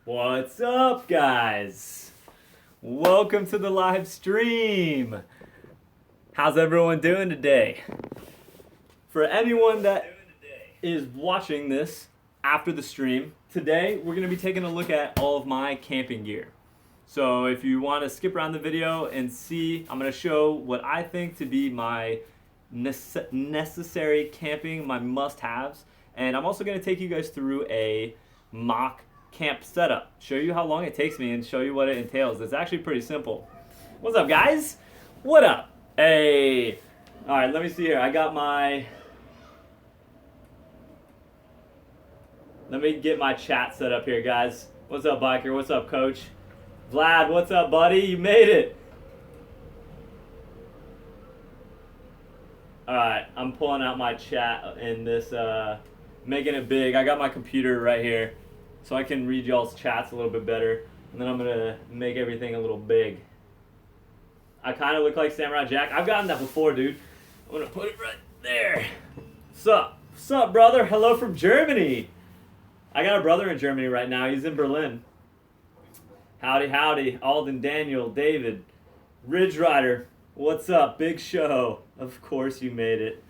What's up, guys? Welcome to the live stream. How's everyone doing today? For anyone that is watching this after the stream, today we're going to be taking a look at all of my camping gear. So if you want to skip around the video and see, I'm going to show what I think to be my necessary camping, my must-haves. And I'm also going to take you guys through a mock camp setup, show you how long it takes me and show you what it entails. It's actually pretty simple. What's up, guys? What up? Hey. All right, let me see here. I got my... Let me get my chat set up here, guys. What's up, Biker? What's up, Coach? Vlad, what's up, buddy? You made it. All right, I'm pulling out my chat in this, making it big. I got my computer right here, so I can read y'all's chats a little bit better. And then I'm gonna make everything a little big. I kind of look like Samurai Jack. I've gotten that before, dude. I'm gonna put it right there. Sup? Sup, brother? Hello from Germany. I got a brother in Germany right now. He's in Berlin. Howdy, howdy. Alden, Daniel, David, Ridge Rider. What's up? Big show. Of course you made it.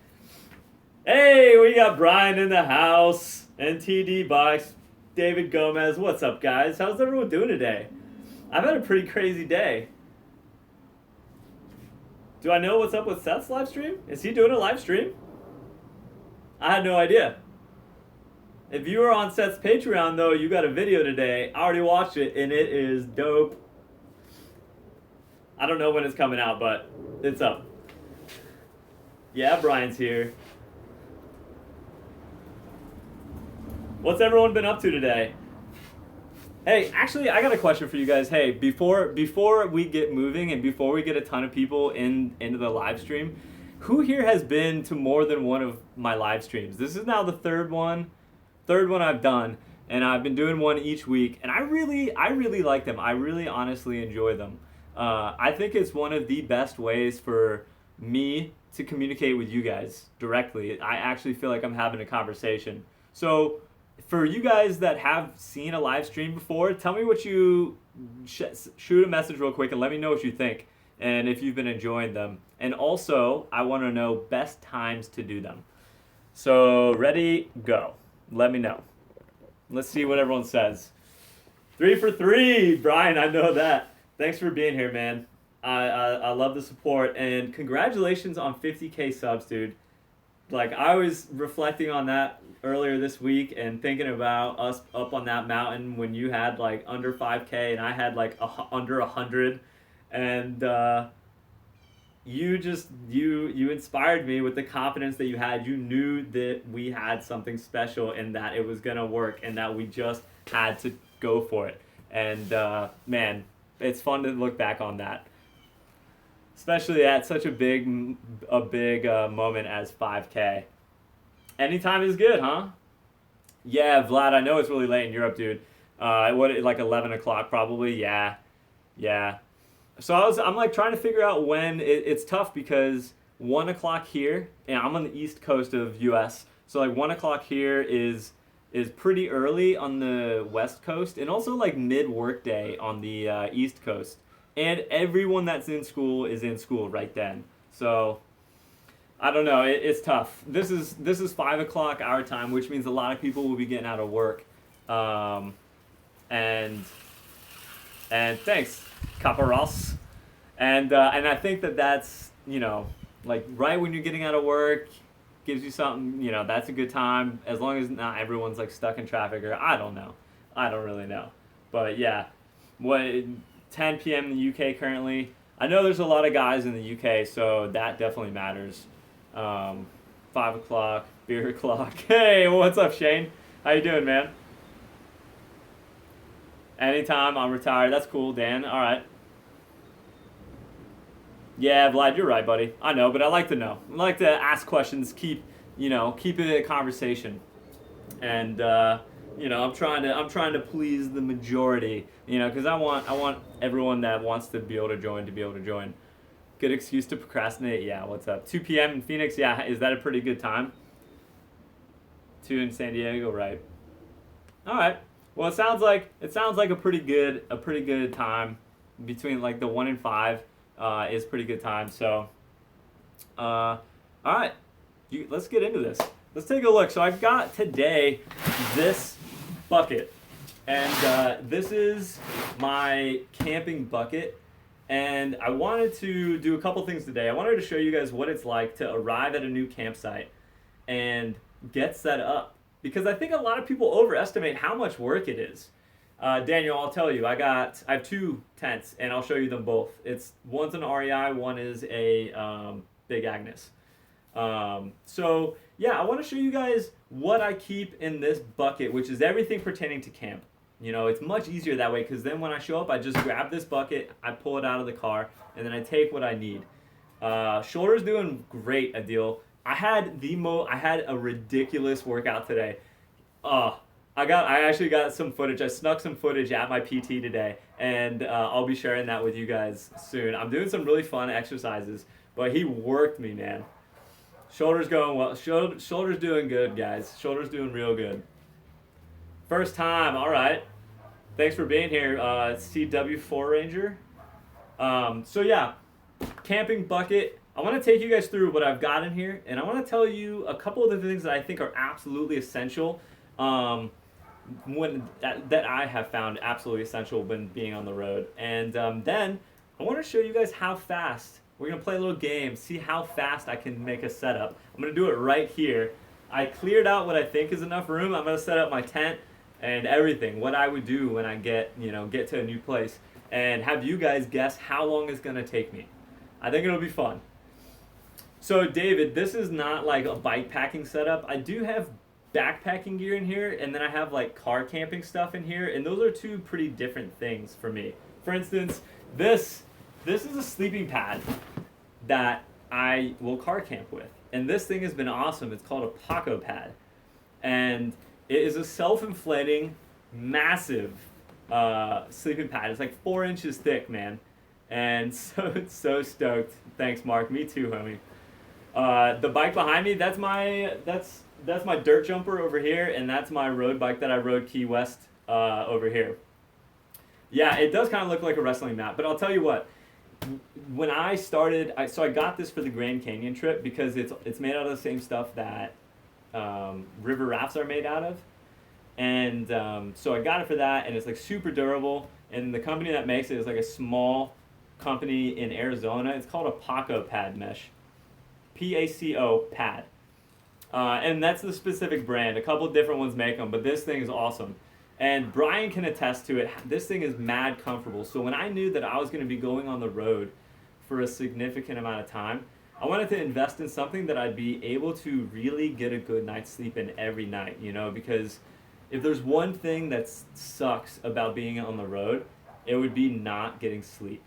Hey, we got Brian in the house. NTD Bikes. David Gomez. What's up, guys? How's everyone doing today? I've had a pretty crazy day. Do I know what's up with Seth's live stream? Is he doing a live stream? I had no idea. If you were on Seth's Patreon, though, you got a video today. I already watched it, and it is dope. I don't know when it's coming out, but it's up. Yeah, Brian's here. What's everyone been up to today? Hey, actually, I got a question for you guys. Hey, before we get moving and before we get a ton of people into the live stream, who here has been to more than one of my live streams? This is now the third one I've done, and I've been doing one each week, and I really like them. I really honestly enjoy them. I think it's one of the best ways for me to communicate with you guys directly. I actually feel like I'm having a conversation. So for you guys that have seen a live stream before, tell me what you shoot a message real quick and let me know what you think and if you've been enjoying them. And also, I want to know best times to do them. So ready, go. Let me know. Let's see what everyone says. 3 for 3, Brian, I know that. Thanks for being here, man. I love the support, and congratulations on 50K subs, dude. Like, I was reflecting on that earlier this week and thinking about us up on that mountain when you had like under 5K and I had like under 100, and you inspired me with the confidence that you had. You knew that we had something special and that it was gonna work and that we just had to go for it. And man, it's fun to look back on that, especially at such a big moment as 5K. Anytime is good, huh? Yeah, Vlad, I know it's really late in Europe, dude. Like 11 o'clock probably? Yeah. So I'm like trying to figure out when. It's tough because 1 o'clock here, and I'm on the east coast of US, so like 1 o'clock here is pretty early on the west coast, and also like mid-work day on the east coast. And everyone that's in school is in school right then. So I don't know. It's tough. This is 5 o'clock our time, which means a lot of people will be getting out of work. And thanks, Caparos. And I think that's, you know, like right when you're getting out of work, gives you something, you know, that's a good time, as long as not everyone's like stuck in traffic, or I don't know. I don't really know. But yeah, 10 p.m. in the UK currently. I know there's a lot of guys in the UK, so that definitely matters. 5 o'clock, beer o'clock. Hey, what's up, Shane? How you doing, man? Anytime, I'm retired. That's cool, Dan. All right. Yeah, Vlad, you're right, buddy. I know, but I like to know. I like to ask questions, keep it a conversation. And I'm trying to please the majority, because I want everyone that wants to be able to join. Good excuse to procrastinate. Yeah, what's up? 2 p.m. in Phoenix. Yeah, is that a pretty good time? 2 in San Diego, right? All right. Well, it sounds like a pretty good time between like the 1 and 5 is pretty good time. So, all right, let's get into this. Let's take a look. So I've got today this bucket, and this is my camping bucket. And I wanted to do a couple things today. I wanted to show you guys what it's like to arrive at a new campsite and get set up, because I think a lot of people overestimate how much work it is. Daniel, I'll tell you, I have 2 tents, and I'll show you them both. One's an REI, one is a Big Agnes. So yeah, I want to show you guys what I keep in this bucket, which is everything pertaining to camp. You know, it's much easier that way, because then when I show up, I just grab this bucket, I pull it out of the car, and then I take what I need. Shoulder's doing great, Adil. I had a ridiculous workout today. I actually got some footage. I snuck some footage at my PT today, and I'll be sharing that with you guys soon. I'm doing some really fun exercises, but he worked me, man. Shoulder's going well. Shoulder's doing good, guys. Shoulder's doing real good. First time, all right. Thanks for being here, CW4 Ranger. So yeah, camping bucket. I want to take you guys through what I've got in here, and I want to tell you a couple of the things that I think are absolutely essential, that I have found absolutely essential when being on the road. And then I want to show you guys how fast, we're going to play a little game, see how fast I can make a setup. I'm going to do it right here. I cleared out what I think is enough room. I'm going to set up my tent and everything, what I would do when I get to a new place, and have you guys guess how long it's going to take me. I think it'll be fun. So David, this is not like a bike packing setup. I do have backpacking gear in here, and then I have like car camping stuff in here, and those are 2 pretty different things for me. For instance, this is a sleeping pad that I will car camp with, and this thing has been awesome. It's called a Paco pad, and it is a self-inflating, massive sleeping pad. It's like 4 inches thick, man, and so stoked. Thanks, Mark. Me too, homie. The bike behind me, that's my dirt jumper over here, and that's my road bike that I rode Key West over here. Yeah, it does kind of look like a wrestling mat, but I'll tell you what. When I started, I got this for the Grand Canyon trip because it's made out of the same stuff that river rafts are made out of, and so I got it for that, and it's like super durable. And the company that makes it is like a small company in Arizona. It's called a Paco pad mesh. PACO pad. And that's the specific brand. A couple different ones make them, but this thing is awesome. And Brian can attest to it. This thing is mad comfortable. So when I knew that I was going to be going on the road for a significant amount of time, I wanted to invest in something that I'd be able to really get a good night's sleep in every night, because if there's one thing that sucks about being on the road, it would be not getting sleep.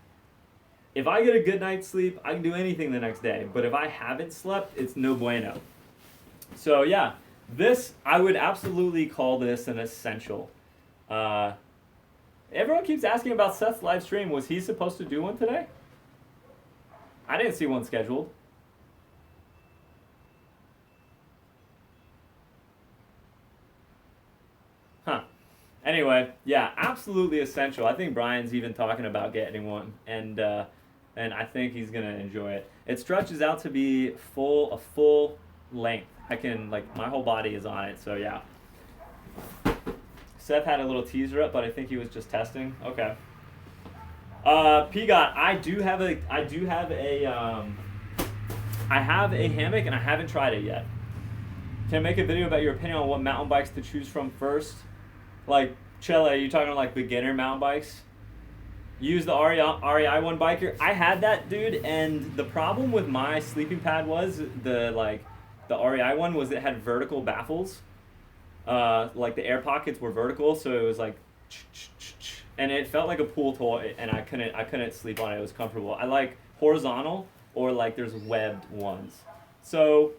If I get a good night's sleep, I can do anything the next day. But if I haven't slept, it's no bueno. So yeah, I would absolutely call this an essential. Everyone keeps asking about Seth's live stream. Was he supposed to do one today? I didn't see one scheduled. Huh. Anyway, yeah, absolutely essential. I think Brian's even talking about getting one, and I think he's gonna enjoy it. It stretches out to be a full length. I can, my whole body is on it, so yeah. Seth had a little teaser up, but I think he was just testing. Okay. Pigot, I have a hammock, and I haven't tried it yet. Can I make a video about your opinion on what mountain bikes to choose from first? Like, Chele, are you talking like beginner mountain bikes? Use the REI one biker. I had that, dude, and the problem with my sleeping pad was the REI one was it had vertical baffles. Like the air pockets were vertical, so it was like, and it felt like a pool toy, and I couldn't sleep on it. It was comfortable. I like horizontal or like there's webbed ones. So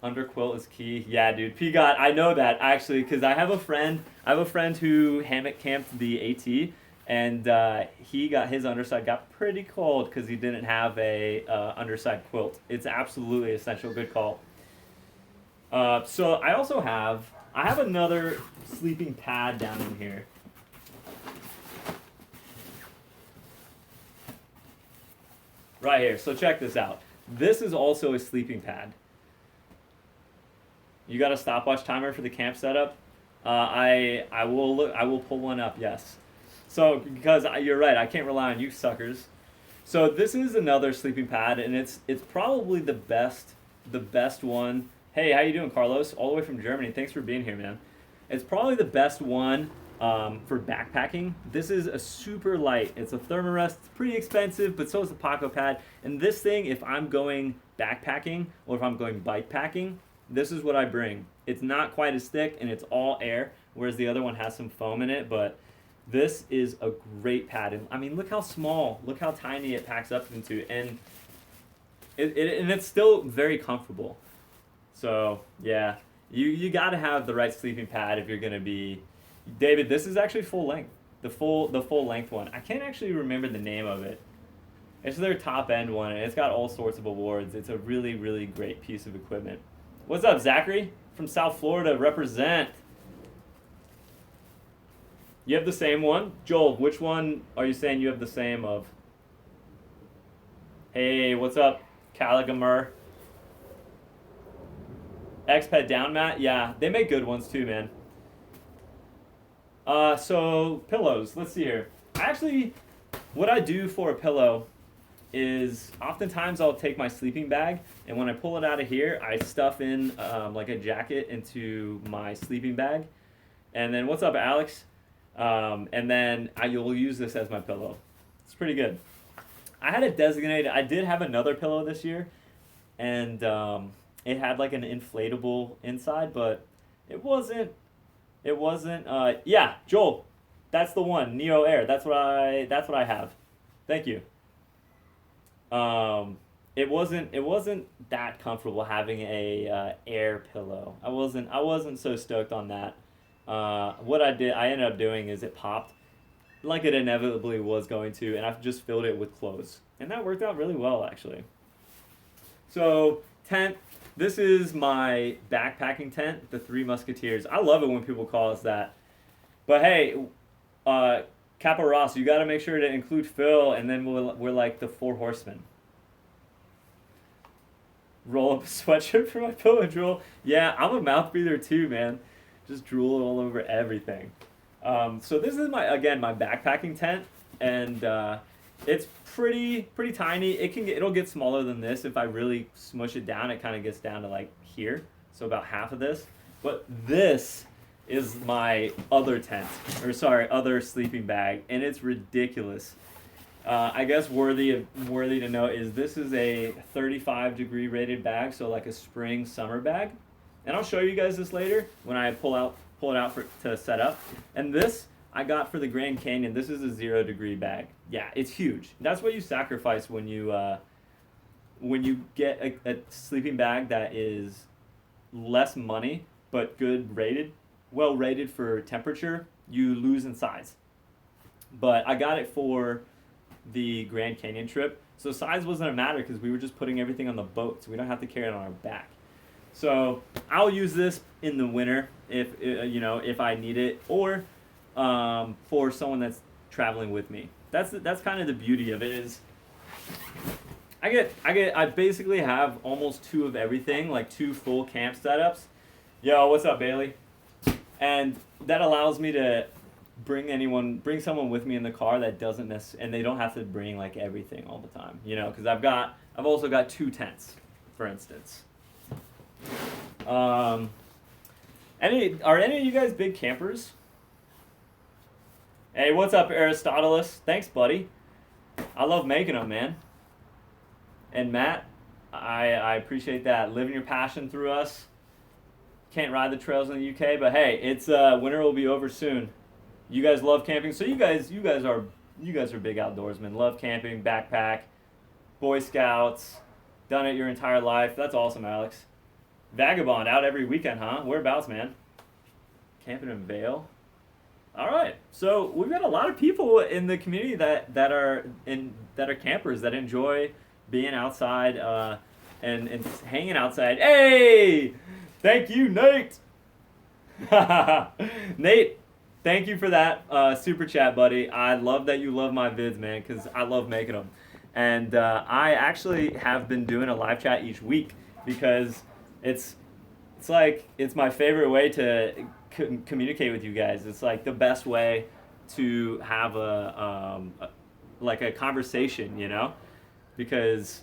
under quilt is key. Yeah, dude. Pigot, I know that actually because I have a friend who hammock camped the AT, and his underside got pretty cold because he didn't have a underside quilt. It's absolutely essential. Good call. So I also have I have another sleeping pad down in here. Right here. So check this out. This is also a sleeping pad. You got a stopwatch timer for the camp setup? I will look. I will pull one up. Yes. So because you're right, I can't rely on you suckers. So this is another sleeping pad, and it's probably the best one. Hey, how you doing, Carlos? All the way from Germany. Thanks for being here, man. It's probably the best one for backpacking. This is a super light. It's a Thermarest. It's pretty expensive, but so is the Paco pad. And this thing, if I'm going backpacking or if I'm going bike packing, this is what I bring. It's not quite as thick, and it's all air, whereas the other one has some foam in it, but this is a great pad. And I mean, look how small, look how tiny it packs up into, and it's still very comfortable. So yeah, you got to have the right sleeping pad if you're gonna be. David, this is actually full length, the full length one. I can't actually remember the name of it. It's their top end one, and it's got all sorts of awards. It's a really, really great piece of equipment. What's up, Zachary from South Florida? Represent. You have the same one? Joel, which one are you saying you have the same of? Hey, what's up, Caligamer? X-Ped down, Matt? Yeah, they make good ones too, man. So, pillows. Let's see here. Actually, what I do for a pillow is oftentimes I'll take my sleeping bag, and when I pull it out of here, I stuff in like a jacket into my sleeping bag. And then, what's up, Alex? And then you'll use this as my pillow. It's pretty good. I had it designated. I did have another pillow this year, and it had like an inflatable inside, but it wasn't. Yeah, Joel, that's the one. Neo Air. That's what I have. Thank you. It wasn't that comfortable having a air pillow. I wasn't so stoked on that. What I ended up doing is it popped like it inevitably was going to, and I've just filled it with clothes. And that worked out really well, actually. So, tent. This is my backpacking tent, the Three Musketeers. I love it when people call us that. But hey, Kappa Ross, you got to make sure to include Phil, and then we're like the Four Horsemen. Roll up a sweatshirt for my pillow, drool. Yeah, I'm a mouth breather too, man. Just drool all over everything. So this is my backpacking tent, and it's pretty tiny. It'll get smaller than this if I really smush it down. It kind of gets down to like here, so about half of this. But this is my other other sleeping bag, and it's ridiculous. I guess worthy to note is this is a 35-degree rated bag, so like a spring summer bag. And I'll show you guys this later when I pull it out to set up. And this I got for the Grand Canyon. This is a 0-degree bag. Yeah, it's huge. That's what you sacrifice when you get a sleeping bag that is less money but well rated for temperature. You lose in size. But I got it for the Grand Canyon trip, so size wasn't a matter because we were just putting everything on the boat, so we don't have to carry it on our back. So I'll use this in the winter if I need it, or for someone that's traveling with me. That's kind of the beauty of it is I basically have almost 2 of everything, like 2 full camp setups. Yo, what's up, Bailey? And that allows me to bring someone with me in the car that doesn't and they don't have to bring like everything all the time, because I've also got 2 tents, for instance. Are any of you guys big campers? Hey, what's up, Aristoteles? Thanks, buddy. I love making them, man. And Matt, I appreciate that. Living your passion through us. Can't ride the trails in the UK, but hey, it's winter will be over soon. You guys love camping, so you guys are big outdoorsmen. Love camping, backpack, Boy Scouts, done it your entire life. That's awesome, Alex. Vagabond out every weekend, huh? Whereabouts, man? Camping in Vail. All right, so we've got a lot of people in the community that are campers that enjoy being outside and hanging outside. Hey, thank you, Nate. Nate, thank you for that super chat, buddy. I love that you love my vids, man, because I love making them. And I actually have been doing a live chat each week because it's it's like it's my favorite way to communicate with you guys. It's like the best way to have like a conversation, you know, because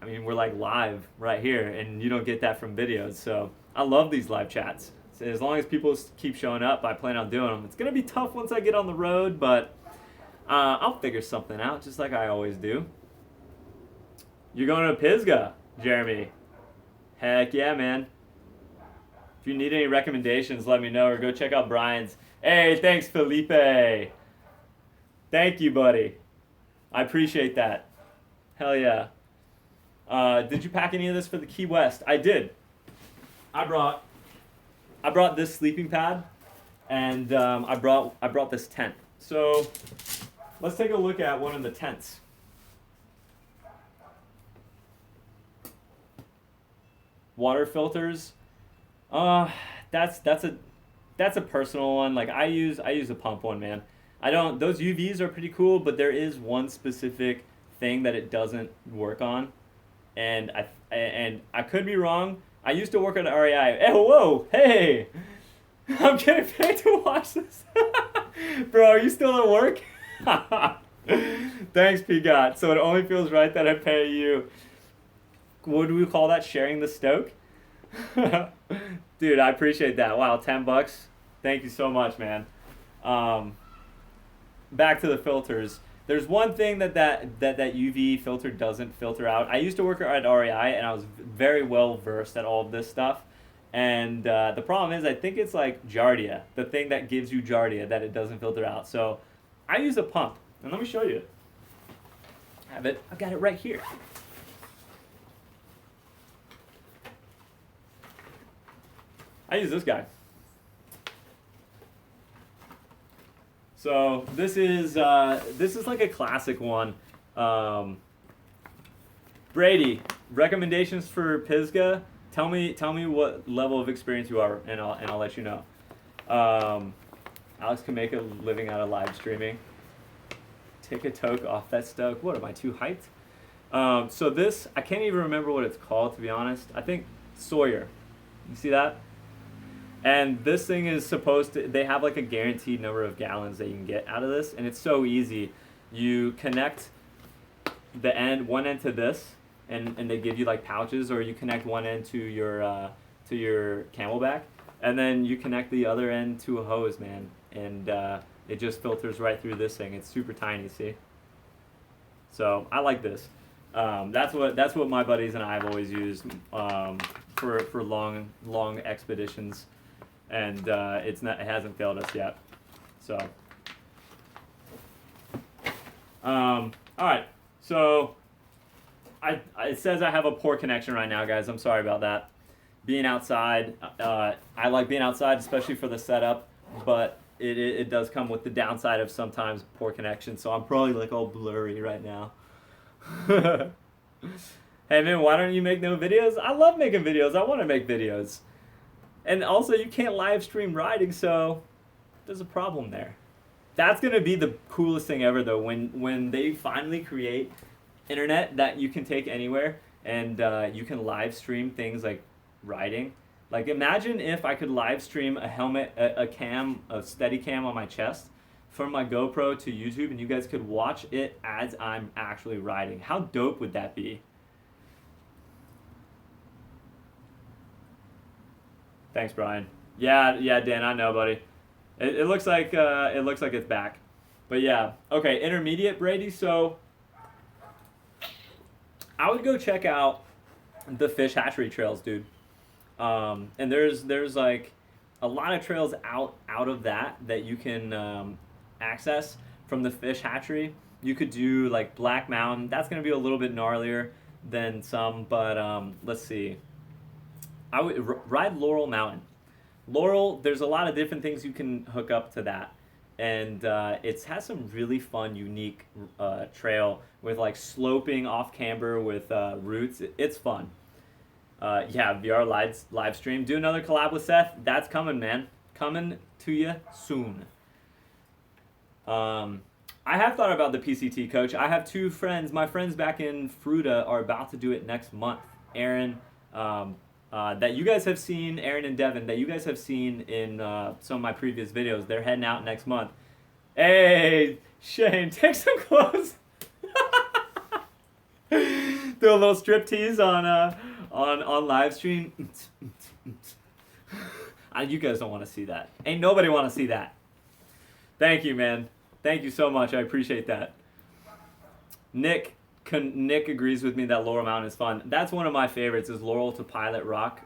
I mean we're like live right here, and you don't get that from videos. So I love these live chats. So as long as people keep showing up, I plan on doing them. It's gonna be tough once I get on the road, but I'll figure something out, just like I always do. You're going to Pisgah, Jeremy. Heck yeah, man. If you need any recommendations, let me know, or go check out Brian's. Hey, thanks, Felipe. Thank you, buddy. I appreciate that. Hell yeah. Did you pack any of this for the Key West? I did. I brought this sleeping pad, and I brought this tent. So let's take a look at one of the tents. Water filters. That's a personal one. Like I use a pump one, man. I don't. Those UVs are pretty cool, but there is one specific thing that it doesn't work on, and I could be wrong. I used to work at REI. Hey, whoa, hey! I'm getting paid to watch this. Bro, are you still at work? Thanks, Pigot. So it only feels right that I pay you. What do we call that? Sharing the stoke? Dude, I appreciate that. Wow, $10. Thank you so much, man. Back to the filters. There's one thing that UV filter doesn't filter out. I used to work at REI, and I was very well versed at all of this stuff. And the problem is, I think it's like Giardia, the thing that gives you Giardia, that it doesn't filter out. So I use a pump, and let me show you. I've got it right here. I use this guy. So this is like a classic one. Brady, recommendations for Pisgah. Tell me what level of experience you are, and I'll let you know. Alex can make a living out of live streaming. Take a toke off that stoke. What, am I too hyped? So this, I can't even remember what it's called, to be honest. I think Sawyer. You see that? And this thing is supposed to, they have like a guaranteed number of gallons that you can get out of this, and it's so easy. You connect one end to this, and they give you like pouches, or you connect one end to your Camelback, and then you connect the other end to a hose, man, and it just filters right through this thing. It's super tiny, see? So I like this. That's what my buddies and I have always used for long expeditions. And it hasn't failed us yet. So, all right. So, it says I have a poor connection right now, guys. I'm sorry about that. Being outside, I like being outside, especially for the setup. But it does come with the downside of sometimes poor connection. So I'm probably like all blurry right now. Hey man, why don't you make no videos? I love making videos. I want to make videos. And also, you can't live stream riding, so there's a problem there. That's going to be the coolest thing ever, though, when they finally create internet that you can take anywhere, and you can live stream things like riding. Like, imagine if I could live stream a helmet, a steady cam on my chest from my GoPro to YouTube, and you guys could watch it as I'm actually riding. How dope would that be? Thanks, Brian. Yeah, Dan, I know, buddy. It looks like it's back, but yeah. Okay, intermediate, Brady. So I would go check out the fish hatchery trails, dude. And there's like a lot of trails out of that you can access from the fish hatchery. You could do like Black Mountain. That's gonna be a little bit gnarlier than some, but let's see. I would ride Laurel Mountain. Laurel, there's a lot of different things you can hook up to that, and it has some really fun, unique trail with like sloping off camber with roots. It's fun. Yeah, VR live stream. Do another collab with Seth. That's coming, man. Coming to you soon. I have thought about the PCT, coach. I have two friends. My friends back in Fruta are about to do it next month. Aaron, that you guys have seen, Aaron and Devin, that you guys have seen in some of my previous videos. They're heading out next month. Hey, Shane, take some clothes. Do a little strip tease on live stream. You guys don't want to see that. Ain't nobody want to see that. Thank you, man. Thank you so much. I appreciate that. Nick agrees with me that Laurel Mountain is fun. That's one of my favorites, is Laurel to Pilot Rock.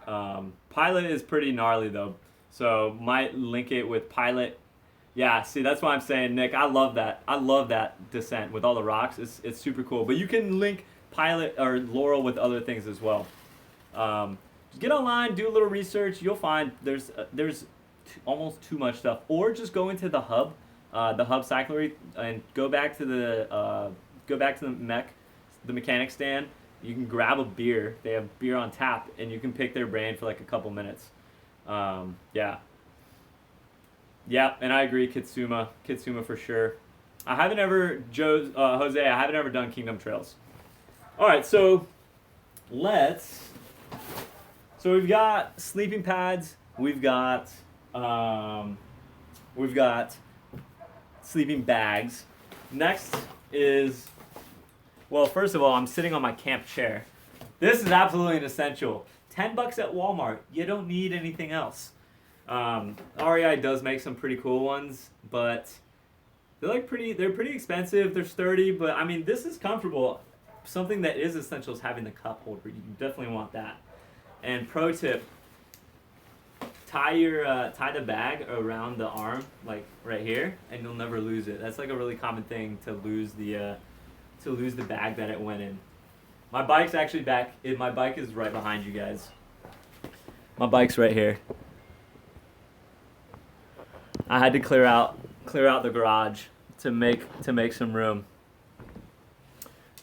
Pilot is pretty gnarly though, so might link it with Pilot. Yeah, see, that's why I'm saying, Nick, I love that. I love that descent with all the rocks. It's super cool. But you can link Pilot or Laurel with other things as well. Just get online, do a little research. You'll find there's almost too much stuff. Or just go into the hub cyclery, and go back to the mechanic stand. You can grab a beer. They have beer on tap, and you can pick their brain for like a couple minutes. Yeah, and I agree, Kitsuma for sure. I haven't ever, Jose, I haven't ever done Kingdom Trails. All right, so we've got sleeping pads, we've got sleeping bags. Next is, well, first of all, I'm sitting on my camp chair. This is absolutely an essential. $10 at Walmart. You don't need anything else. REI does make some pretty cool ones, but they're pretty expensive. They're sturdy, but I mean, this is comfortable. Something that is essential is having the cup holder. You definitely want that. And pro tip, tie the bag around the arm, like right here, and you'll never lose it. That's like a really common thing, to lose the bag that it went in. My bike's actually back. My bike is right behind you guys. My bike's right here. I had to clear out the garage to make some room.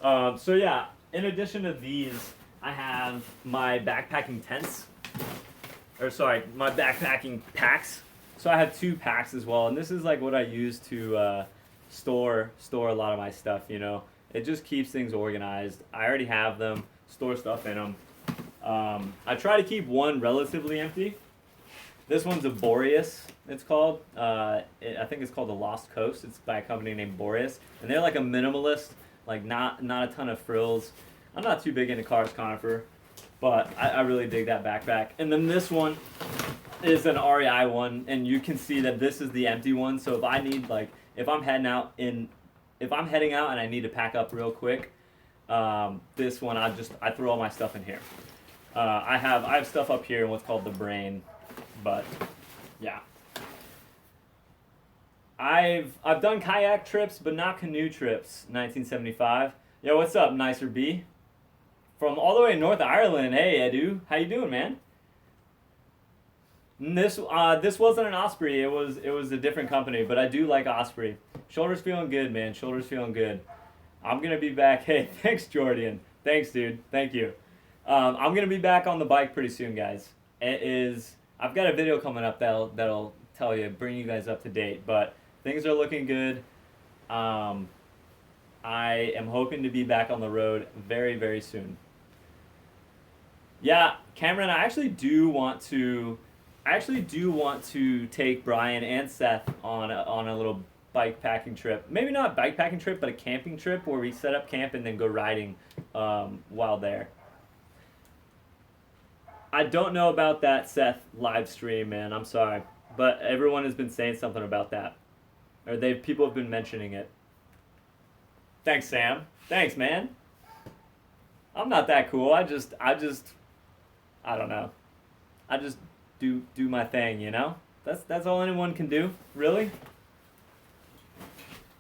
So yeah, in addition to these, I have my backpacking tents. My backpacking packs. So I have 2 packs as well, and this is like what I use to store a lot of my stuff. You know, it just keeps things organized. I already have them. Store stuff in them. I try to keep one relatively empty. This one's a Boreas, it's called. I think it's called the Lost Coast. It's by a company named Boreas, and they're like a minimalist, like not a ton of frills. I'm not too big into Cars Conifer, but I really dig that backpack. And then this one is an REI one, and you can see that this is the empty one. So if I need, like, if I'm heading out and I need to pack up real quick, this one I throw all my stuff in here. I have stuff up here in what's called the brain. But yeah, I've done kayak trips, but not canoe trips. 1975. Yo, what's up, Nicer B? From all the way in North Ireland. Hey, Edu, how you doing, man? This wasn't an Osprey. It was a different company, but I do like Osprey. Shoulders feeling good, man. Shoulders feeling good. I'm gonna be back. Hey, thanks, Jordan. Thanks, dude. Thank you. I'm gonna be back on the bike pretty soon, guys. I've got a video coming up that'll tell you, bring you guys up to date, but things are looking good. I am hoping to be back on the road very, very soon. Yeah, Cameron, I actually do want to take Brian and Seth on a little bike packing trip. Maybe not a bike packing trip, but a camping trip where we set up camp and then go riding while there. I don't know about that Seth live stream, man. I'm sorry, but everyone has been saying something about that, or people have been mentioning it. Thanks, Sam. Thanks, man. I'm not that cool. I don't know. I just do my thing, you know. That's all anyone can do, really.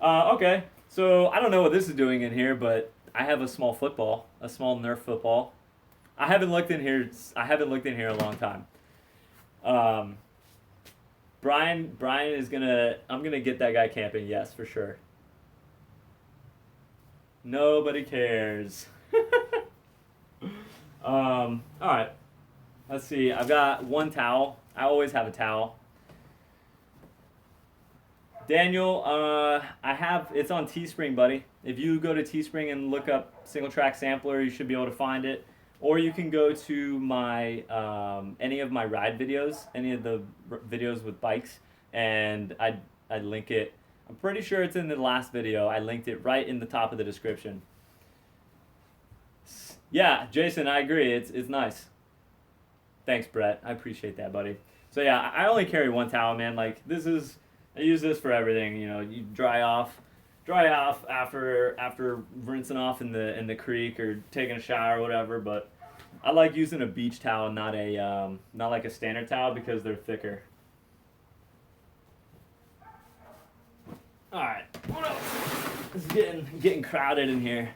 Okay. So I don't know what this is doing in here, but I have a small Nerf football. I haven't looked in here in a long time. Brian is I'm gonna get that guy camping, yes, for sure. Nobody cares. All right. Let's see. I've got one towel. I always have a towel. Daniel, it's on Teespring, buddy. If you go to Teespring and look up Singletrack Sampler, you should be able to find it. Or you can go to my any of my ride videos, any of the videos with bikes, and I'd link it. I'm pretty sure it's in the last video. I linked it right in the top of the description. Yeah, Jason, I agree. It's nice. Thanks, Brett. I appreciate that, buddy. So yeah, I only carry one towel, man. Like I use this for everything. You know, you dry off after rinsing off in the creek or taking a shower or whatever. But I like using a beach towel, not like a standard towel because they're thicker. All right, what else? It's getting crowded in here.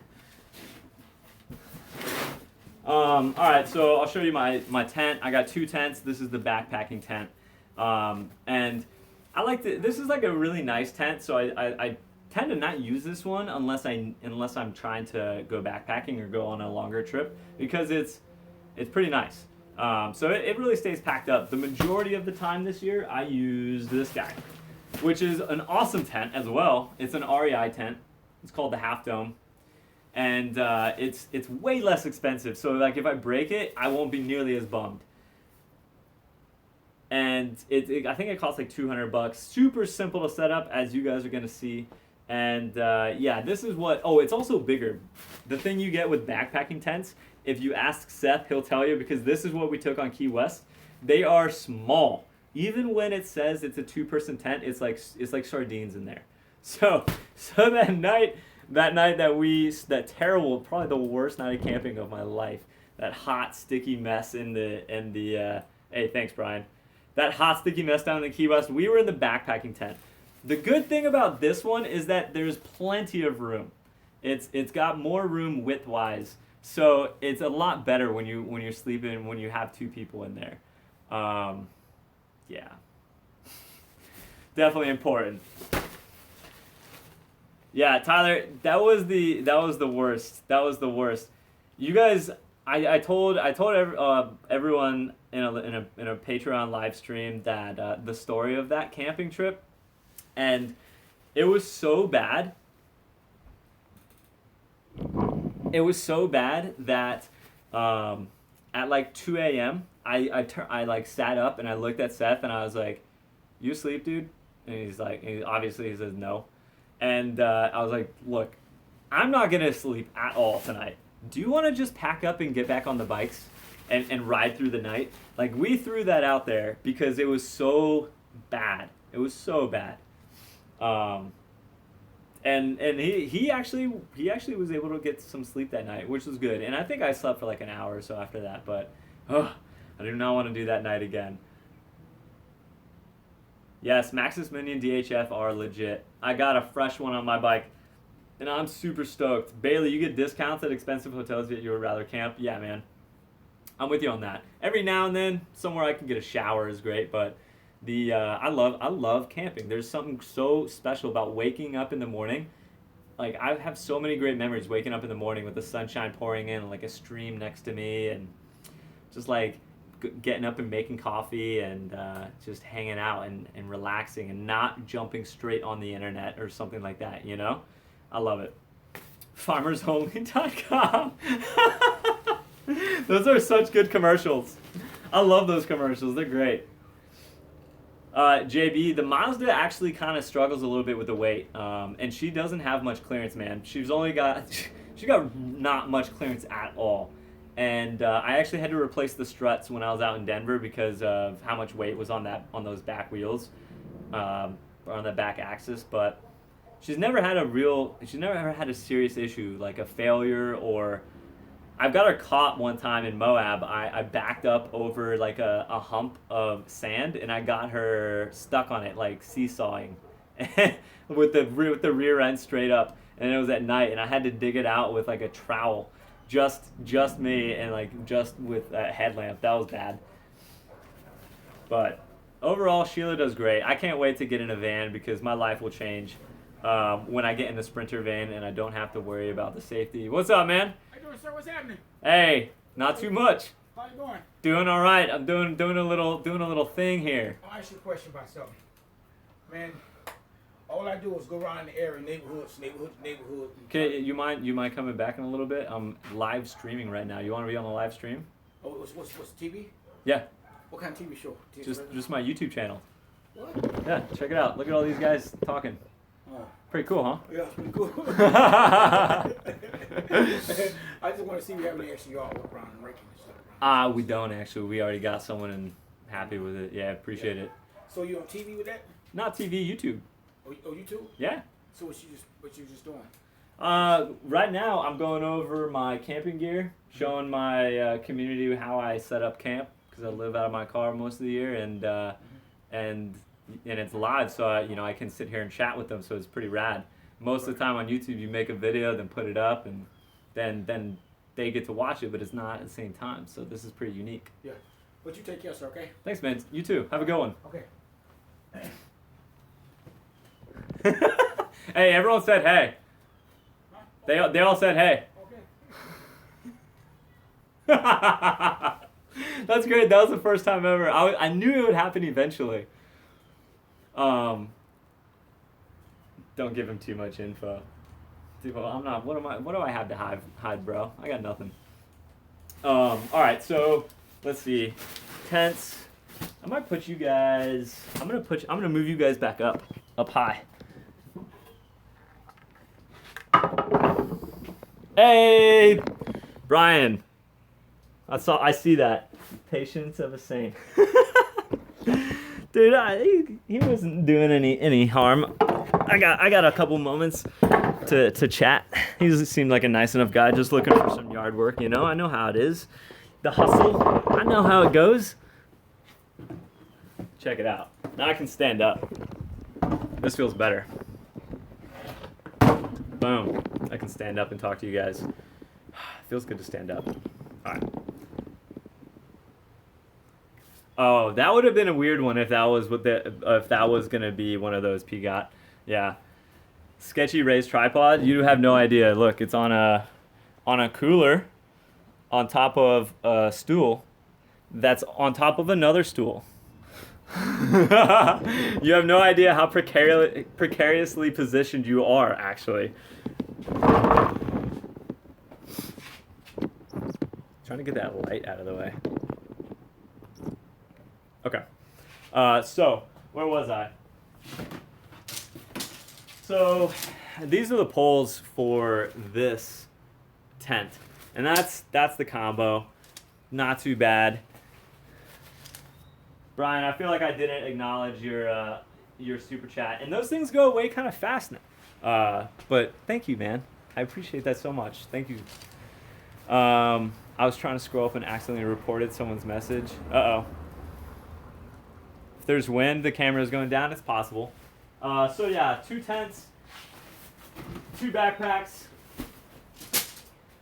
All right, so I'll show you my tent. I got 2 tents. This is the backpacking tent, and I like this is like a really nice tent. So I tend to not use this one unless I'm trying to go backpacking or go on a longer trip because it's pretty nice. So it really stays packed up. The majority of the time this year, I use this guy, which is an awesome tent as well. It's an REI tent. It's called the Half Dome. And it's way less expensive. So like if I break it, I won't be nearly as bummed. And I think it costs like $200. Super simple to set up, as you guys are gonna see. And yeah, this is what. Oh, it's also bigger. The thing you get with backpacking tents, if you ask Seth, he'll tell you because this is what we took on Key West. They are small. Even when it says it's a 2-person tent, it's like sardines in there. So that night that terrible, probably the worst night of camping of my life. That hot, sticky mess in the hey, thanks, Brian. That hot, sticky mess down in the Key West. We were in the backpacking tent. The good thing about this one is that there's plenty of room. It's got more room width-wise, so it's a lot better when you're sleeping when you have 2 people in there. Yeah, definitely important. Yeah, Tyler, that was the worst. That was the worst. You guys, I told everyone in a Patreon live stream that the story of that camping trip, and it was so bad. It was so bad that at like 2 a.m. I like sat up and I looked at Seth and I was like, "You asleep, dude?" And he's like, obviously he says no. And I was like, "Look, I'm not gonna sleep at all tonight. Do you want to just pack up and get back on the bikes and ride through the night?" Like we threw that out there because it was so bad. It was so bad. And he actually was able to get some sleep that night, which was good. And I think I slept for like an hour or so after that. But I do not want to do that night again. Yes, Maxis Mini and DHF are legit. I got a fresh one on my bike, and I'm super stoked. Bailey, you get discounts at expensive hotels that you would rather camp? Yeah, man. I'm with you on that. Every now and then, somewhere I can get a shower is great, but I love camping. There's something so special about waking up in the morning. Like I have so many great memories waking up in the morning with the sunshine pouring in, and like a stream next to me, and just like getting up and making coffee and just hanging out and relaxing and not jumping straight on the internet or something like that, you know? I love it. FarmersOnly.com. Those are such good commercials. I love those commercials. They're great. JB, the Mazda actually kind of struggles a little bit with the weight, and she doesn't have much clearance, man. She got not much clearance at all. And I actually had to replace the struts when I was out in Denver because of how much weight was on those back wheels, or on the back axis. But she's never ever had a serious issue like a failure, or I've got her caught one time in Moab. I backed up over like a hump of sand and I got her stuck on it like seesawing, with the rear end straight up. And it was at night and I had to dig it out with like a trowel. Just me and like just with a headlamp. That was bad. But overall, Sheila does great. I can't wait to get in a van because my life will change when I get in the Sprinter van and I don't have to worry about the safety. What's up, man? How you doing, sir? What's happening? Hey, not too much. How you doing? Doing all right. I'm doing a little thing here. I'll ask you a question about something. Man, do is go around the area, neighborhoods. Okay, you mind coming back in a little bit? I'm live streaming right now. You want to be on the live stream? Oh, what's TV? Yeah. What kind of TV show? Just my YouTube channel. What? Yeah, check it out. Look at all these guys talking. Pretty cool, huh? Yeah, it's pretty cool. I just want to see if you have any extra yard work around and raking and stuff. We don't actually. We already got someone and happy with it. Yeah, appreciate it. So you on TV with that? Not TV, YouTube. Oh, YouTube? Yeah. So what you just doing? Right now I'm going over my camping gear, showing my community how I set up camp because I live out of my car most of the year, and it's live, so I can sit here and chat with them, so it's pretty rad. Most of the time on YouTube, you make a video, then put it up, and then they get to watch it, but it's not at the same time. So this is pretty unique. Yeah, but you take care, sir. Okay. Thanks, man. You too. Have a good one. Okay. Hey, everyone said hey. They all said hey. Okay. That's great. That was the first time ever. I knew it would happen eventually. Don't give him too much info. Dude, well, I'm not. What do I have to hide, bro? I got nothing. All right. So let's see. Tents. I might put you guys. I'm gonna move you guys back up high. Hey, Brian. I see that. Patience of a saint. Dude, he wasn't doing any harm. I got a couple moments to chat. He seemed like a nice enough guy, just looking for some yard work. I know how it is. The hustle. I know how it goes. Check it out. Now I can stand up. This feels better. Boom. I can stand up and talk to you guys. Feels good to stand up. All right. Oh, that would have been a weird one if that was gonna be one of those P got. Yeah. Sketchy raised tripod. You have no idea. Look, it's on a cooler on top of a stool that's on top of another stool. You have no idea how precariously positioned you are, actually. Trying to get that light out of the way. Okay. So, where was I? So, these are the poles for this tent. And that's the combo. Not too bad. Brian, I feel like I didn't acknowledge your super chat. And those things go away kind of fast now. But thank you, man. I appreciate that so much. Thank you. I was trying to scroll up and accidentally reported someone's message. Uh-oh. If there's wind, the camera is going down. It's possible. So yeah, 2 tents, 2 backpacks.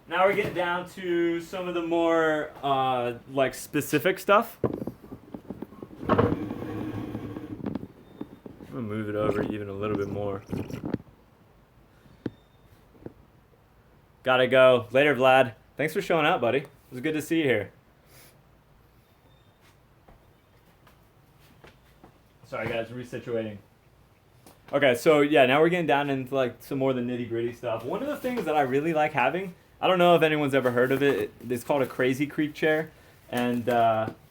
Now we're getting down to some of the more like specific stuff. I'm gonna move it over even a little bit more. Gotta go. Later, Vlad. Thanks for showing up, buddy. It was good to see you here. Sorry, guys, resituating. Okay, so yeah, now we're getting down into like some more of the nitty-gritty stuff. One of the things that I really like having, I don't know if anyone's ever heard of it. It's called a Crazy Creek chair, and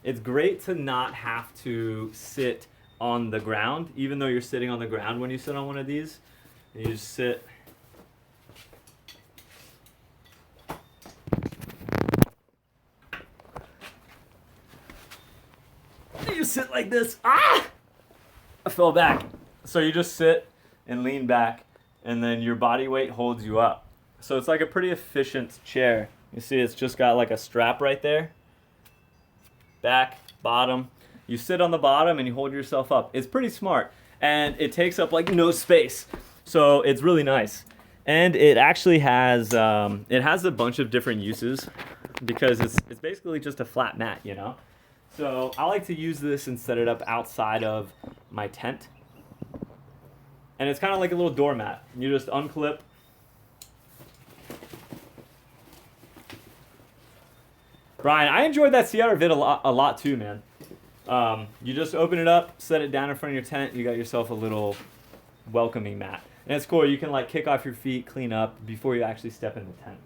it's great to not have to sit on the ground, even though you're sitting on the ground when you sit on one of these. And you just sit. You sit like this. Ah! I fell back. So you just sit and lean back, and then your body weight holds you up. So it's like a pretty efficient chair. You see it's just got like a strap right there. Back, bottom. You sit on the bottom and you hold yourself up. It's pretty smart. And it takes up like no space. So it's really nice. And it actually has a bunch of different uses because it's basically just a flat mat, you know? So I like to use this and set it up outside of my tent. And it's kind of like a little doormat. You just unclip. Brian, I enjoyed that Sierra vid a lot too, man. You just open it up, set it down in front of your tent. You got yourself a little welcoming mat. And it's cool. You can like kick off your feet, clean up before you actually step in the tent.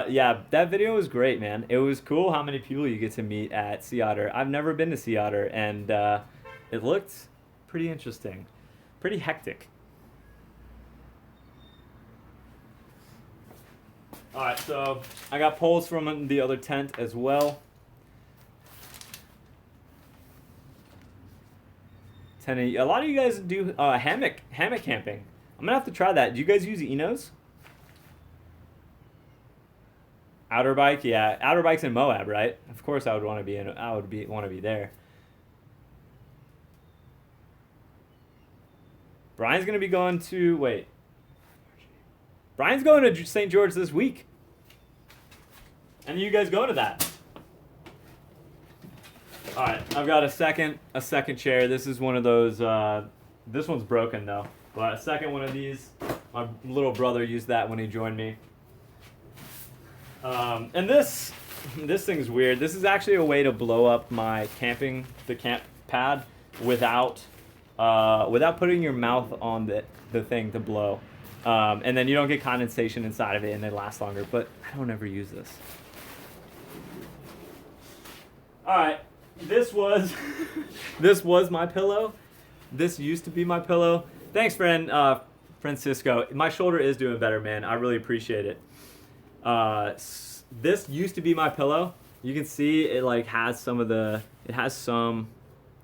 Yeah, that video was great, man. It was cool how many people you get to meet at Sea Otter. I've never been to Sea Otter, and it looked pretty interesting, pretty hectic. All right, so I got poles from the other tent as well. A lot of you guys do hammock camping. I'm gonna have to try that. Do you guys use Enos? Outer bike, yeah. Outer bike's in Moab, right? Of course, I would want to be want to be there. Brian's gonna be going to Brian's going to St. George this week. And you guys go to that. All right, I've got a second chair. This is one of those. This one's broken though, but a second one of these. My little brother used that when he joined me. And this thing's weird. This is actually a way to blow up the camp pad without putting your mouth on the thing to blow. And then you don't get condensation inside of it and it lasts longer, but I don't ever use this. All right, this was my pillow. This used to be my pillow. Thanks, friend Francisco. My shoulder is doing better, man. I really appreciate it. This used to be my pillow. You can see it like has some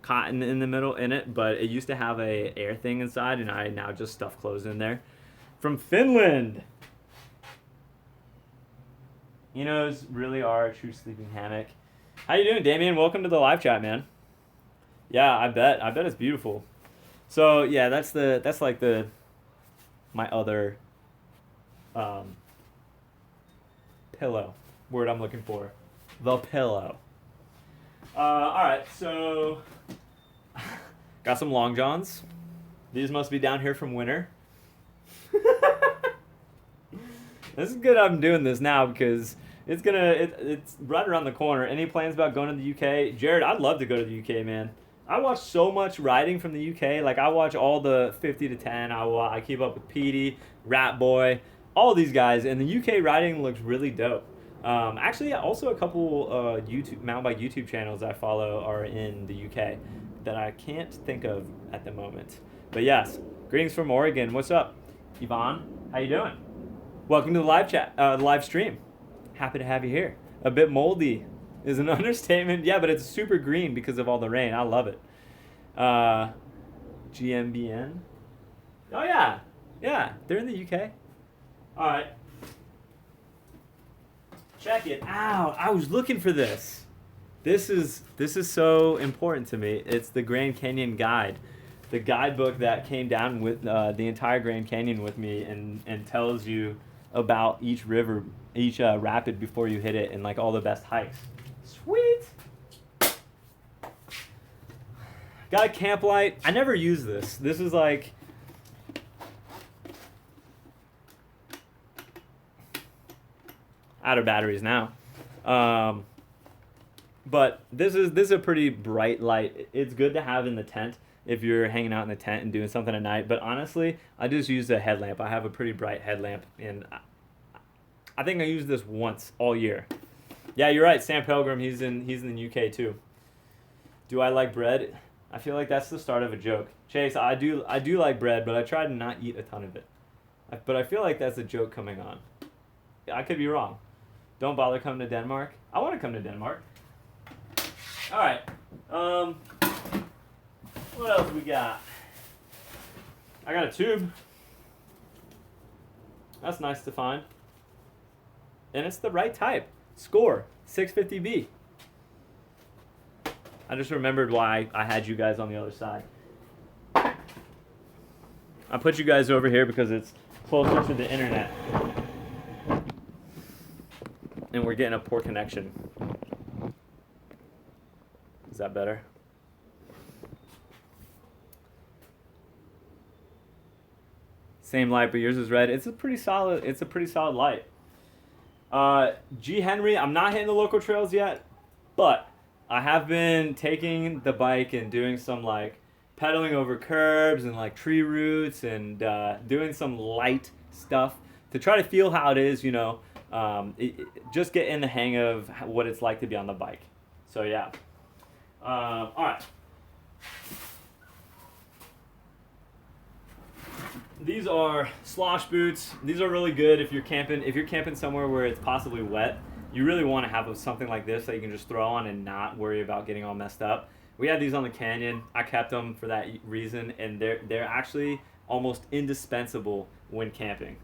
cotton in the middle in it, but it used to have a air thing inside, and I now just stuff clothes in there. From Finland. Enos really are a true sleeping hammock. How you doing, Damien? Welcome to the live chat, man. Yeah, I bet it's beautiful. So yeah, that's my other pillow word I'm looking for. The pillow. All right, so got some long johns. These must be down here from winter. This is good I'm doing this now because it's right around the corner. Any plans about going to the UK? Jared, I'd love to go to the UK, man. I watch so much riding from the UK. Like I watch all the 50 to 10. I keep up with Petey, Rat Boy, all these guys, and the UK riding looks really dope. Actually, also a couple mountain bike YouTube channels I follow are in the UK that I can't think of at the moment. But yes, greetings from Oregon. What's up, Yvonne? How you doing? Welcome to the live chat, live stream. Happy to have you here. A bit moldy is an understatement. Yeah, but it's super green because of all the rain. I love it. GMBN. Oh yeah, they're in the UK. All right. Check it out. I was looking for this. This is so important to me. It's the Grand Canyon Guide, the guidebook that came down with the entire Grand Canyon with me and tells you about each river, each rapid before you hit it, and like all the best hikes. Sweet. Got a camp light. I never use this. This is like out of batteries now. But this is a pretty bright light. It's good to have in the tent if you're hanging out in the tent and doing something at night. But honestly, I just use a headlamp. I have a pretty bright headlamp, and I think I used this once all year. Yeah, you're right. Sam Pilgrim, he's in the UK too. Do I like bread? I feel like that's the start of a joke. Chase, I do like bread, but I try to not eat a ton of it. But I feel like that's a joke coming on. I could be wrong. Don't bother coming to Denmark. I want to come to Denmark. All right. What else we got? I got a tube. That's nice to find. And it's the right type. Score 650B. I just remembered why I had you guys on the other side. I put you guys over here because it's closer to the internet. And we're getting a poor connection. Is that better? Same light, but yours is red. It's a pretty solid light. G Henry, I'm not hitting the local trails yet, but I have been taking the bike and doing some like pedaling over curbs and like tree roots and doing some light stuff to try to feel how it is, just get in the hang of what it's like to be on the bike. So yeah. All right. These are slosh boots. These are really good if you're camping. If you're camping somewhere where it's possibly wet, you really want to have something like this that you can just throw on and not worry about getting all messed up. We had these on the Canyon. I kept them for that reason, and they're actually almost indispensable when camping.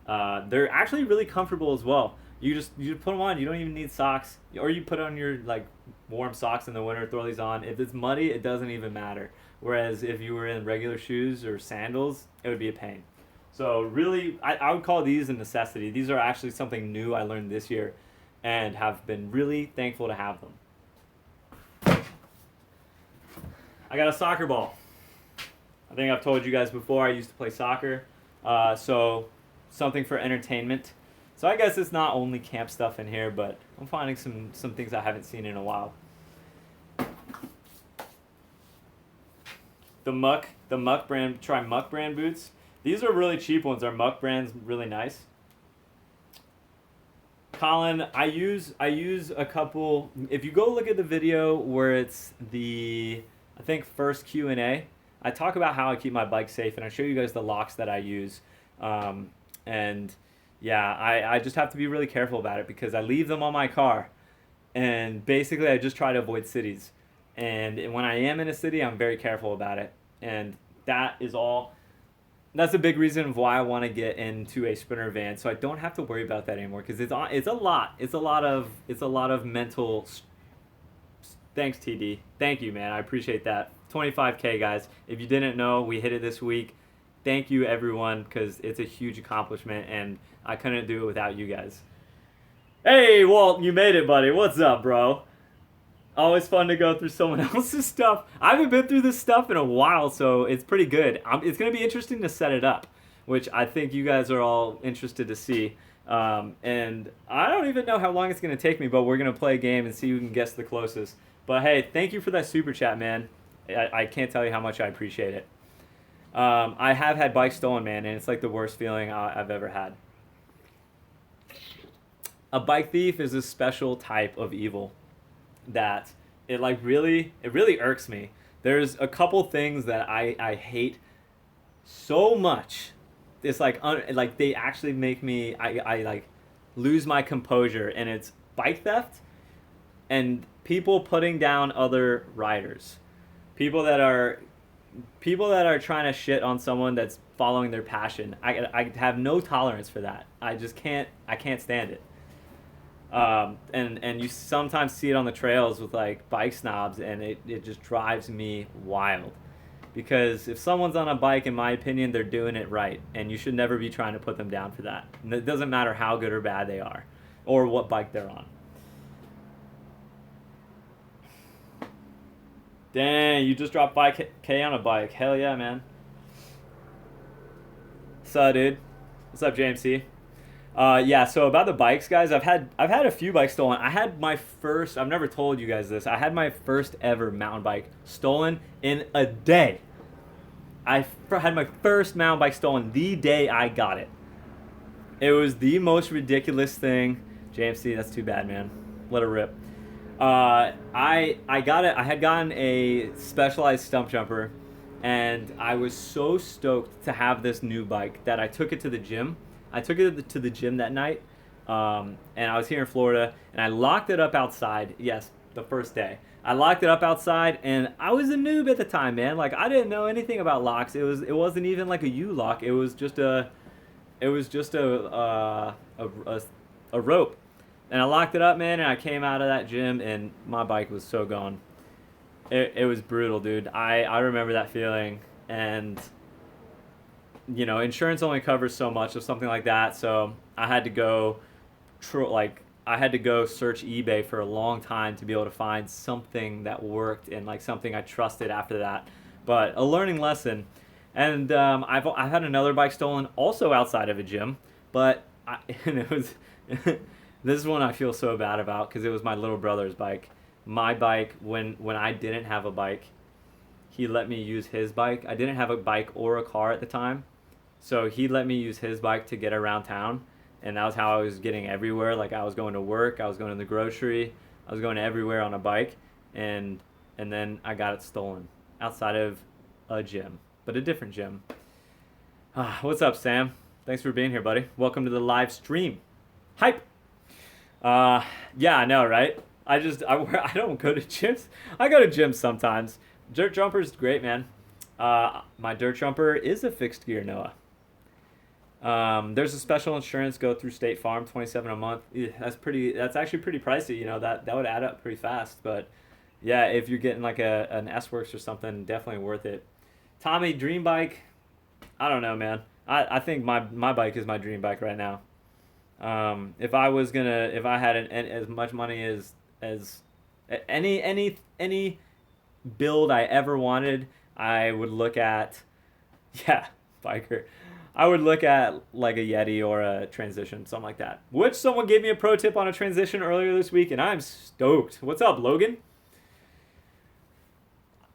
They're actually really comfortable as well. You just put them on. You don't even need socks, or you put on your like warm socks in the winter. Throw these on. If it's muddy, it doesn't even matter. Whereas if you were in regular shoes or sandals, it would be a pain. So really, I would call these a necessity. These are actually something new I learned this year, and have been really thankful to have them. I got a soccer ball. I think I've told you guys before I used to play soccer, so something for entertainment. So I guess it's not only camp stuff in here, but I'm finding some things I haven't seen in a while. The Muck brand, try Muck brand boots. These are really cheap ones. Our Muck brand's really nice. Colin, I use a couple. If you go look at the video where it's the, I think, first Q&A, I talk about how I keep my bike safe, and I show you guys the locks that I use. And yeah, I just have to be really careful about it because I leave them on my car, and basically I just try to avoid cities. And when I am in a city, I'm very careful about it. And that's a big reason of why I want to get into a sprinter van, so I don't have to worry about that anymore. Because it's a lot of mental. Thanks, TD. Thank you, man. I appreciate that. 25K, guys. If you didn't know, we hit it this week. Thank you, everyone, because it's a huge accomplishment, and I couldn't do it without you guys. Hey, Walt, you made it, buddy. What's up, bro? Always fun to go through someone else's stuff. I haven't been through this stuff in a while, so it's pretty good. It's going to be interesting to set it up, which I think you guys are all interested to see. And I don't even know how long it's going to take me, but we're going to play a game and see who can guess the closest. But hey, thank you for that super chat, man. I can't tell you how much I appreciate it. I have had bikes stolen, man, and it's like the worst feeling I've ever had. A bike thief is a special type of evil that it really irks me. There's a couple things that I hate so much. It's like they actually make me I like lose my composure, and it's bike theft and people putting down other riders. People that are trying to shit on someone that's following their passion. I have no tolerance for that. I can't stand it. And you sometimes see it on the trails with like bike snobs, and it just drives me wild. Because if someone's on a bike, in my opinion, they're doing it right, and you should never be trying to put them down for that. And it doesn't matter how good or bad they are, or what bike they're on. Dang, you just dropped 5K on a bike. Hell yeah, man. What's up, dude? What's up, JMC? Yeah, so about the bikes, guys, I've had a few bikes stolen. I had my first, I've never told you guys this, I had my first ever mountain bike stolen in a day. I had my first mountain bike stolen the day I got it. It was the most ridiculous thing. JMC, that's too bad, man. Let it rip. I got it. I had gotten a Specialized stump jumper, and I was so stoked to have this new bike that I took it to the gym. I took it to the gym that night, and I was here in Florida, and I locked it up outside. Yes, the first day. I locked it up outside, and I was a noob at the time, man. Like, I didn't know anything about locks. It wasn't even like a U-lock. It was just a rope. And I locked it up, man, and I came out of that gym, and my bike was so gone. It was brutal, dude. I remember that feeling, and you know, insurance only covers so much of something like that, so I had to go search eBay for a long time to be able to find something that worked and like something I trusted after that. But a learning lesson. And I've had another bike stolen also outside of a gym, but and it was this is one I feel so bad about because it was my little brother's bike. My bike when I didn't have a bike, he let me use his bike. I didn't have a bike or a car at the time, so he let me use his bike to get around town, and that was how I was getting everywhere. Like, I was going to work, I was going to the grocery, I was going everywhere on a bike, and then I got it stolen outside of a gym, but a different gym. What's up, Sam? Thanks for being here, buddy. Welcome to the live stream. Hype. Yeah, I know, right? I don't go to gyms. I go to gyms sometimes. Dirt jumper's great, man. My dirt jumper is a fixed gear, Noah. There's a special insurance, go through State Farm, $27 a month. That's actually pretty pricey, you know, that would add up pretty fast, but yeah, if you're getting like an S-Works or something, definitely worth it. Tommy, dream bike, I don't know, man. I think my bike is my dream bike right now. If I had as much money as any build I ever wanted, I would look at, yeah, biker. I would look at like a Yeti or a Transition, something like that. Which someone gave me a pro tip on a Transition earlier this week, and I'm stoked. What's up, Logan?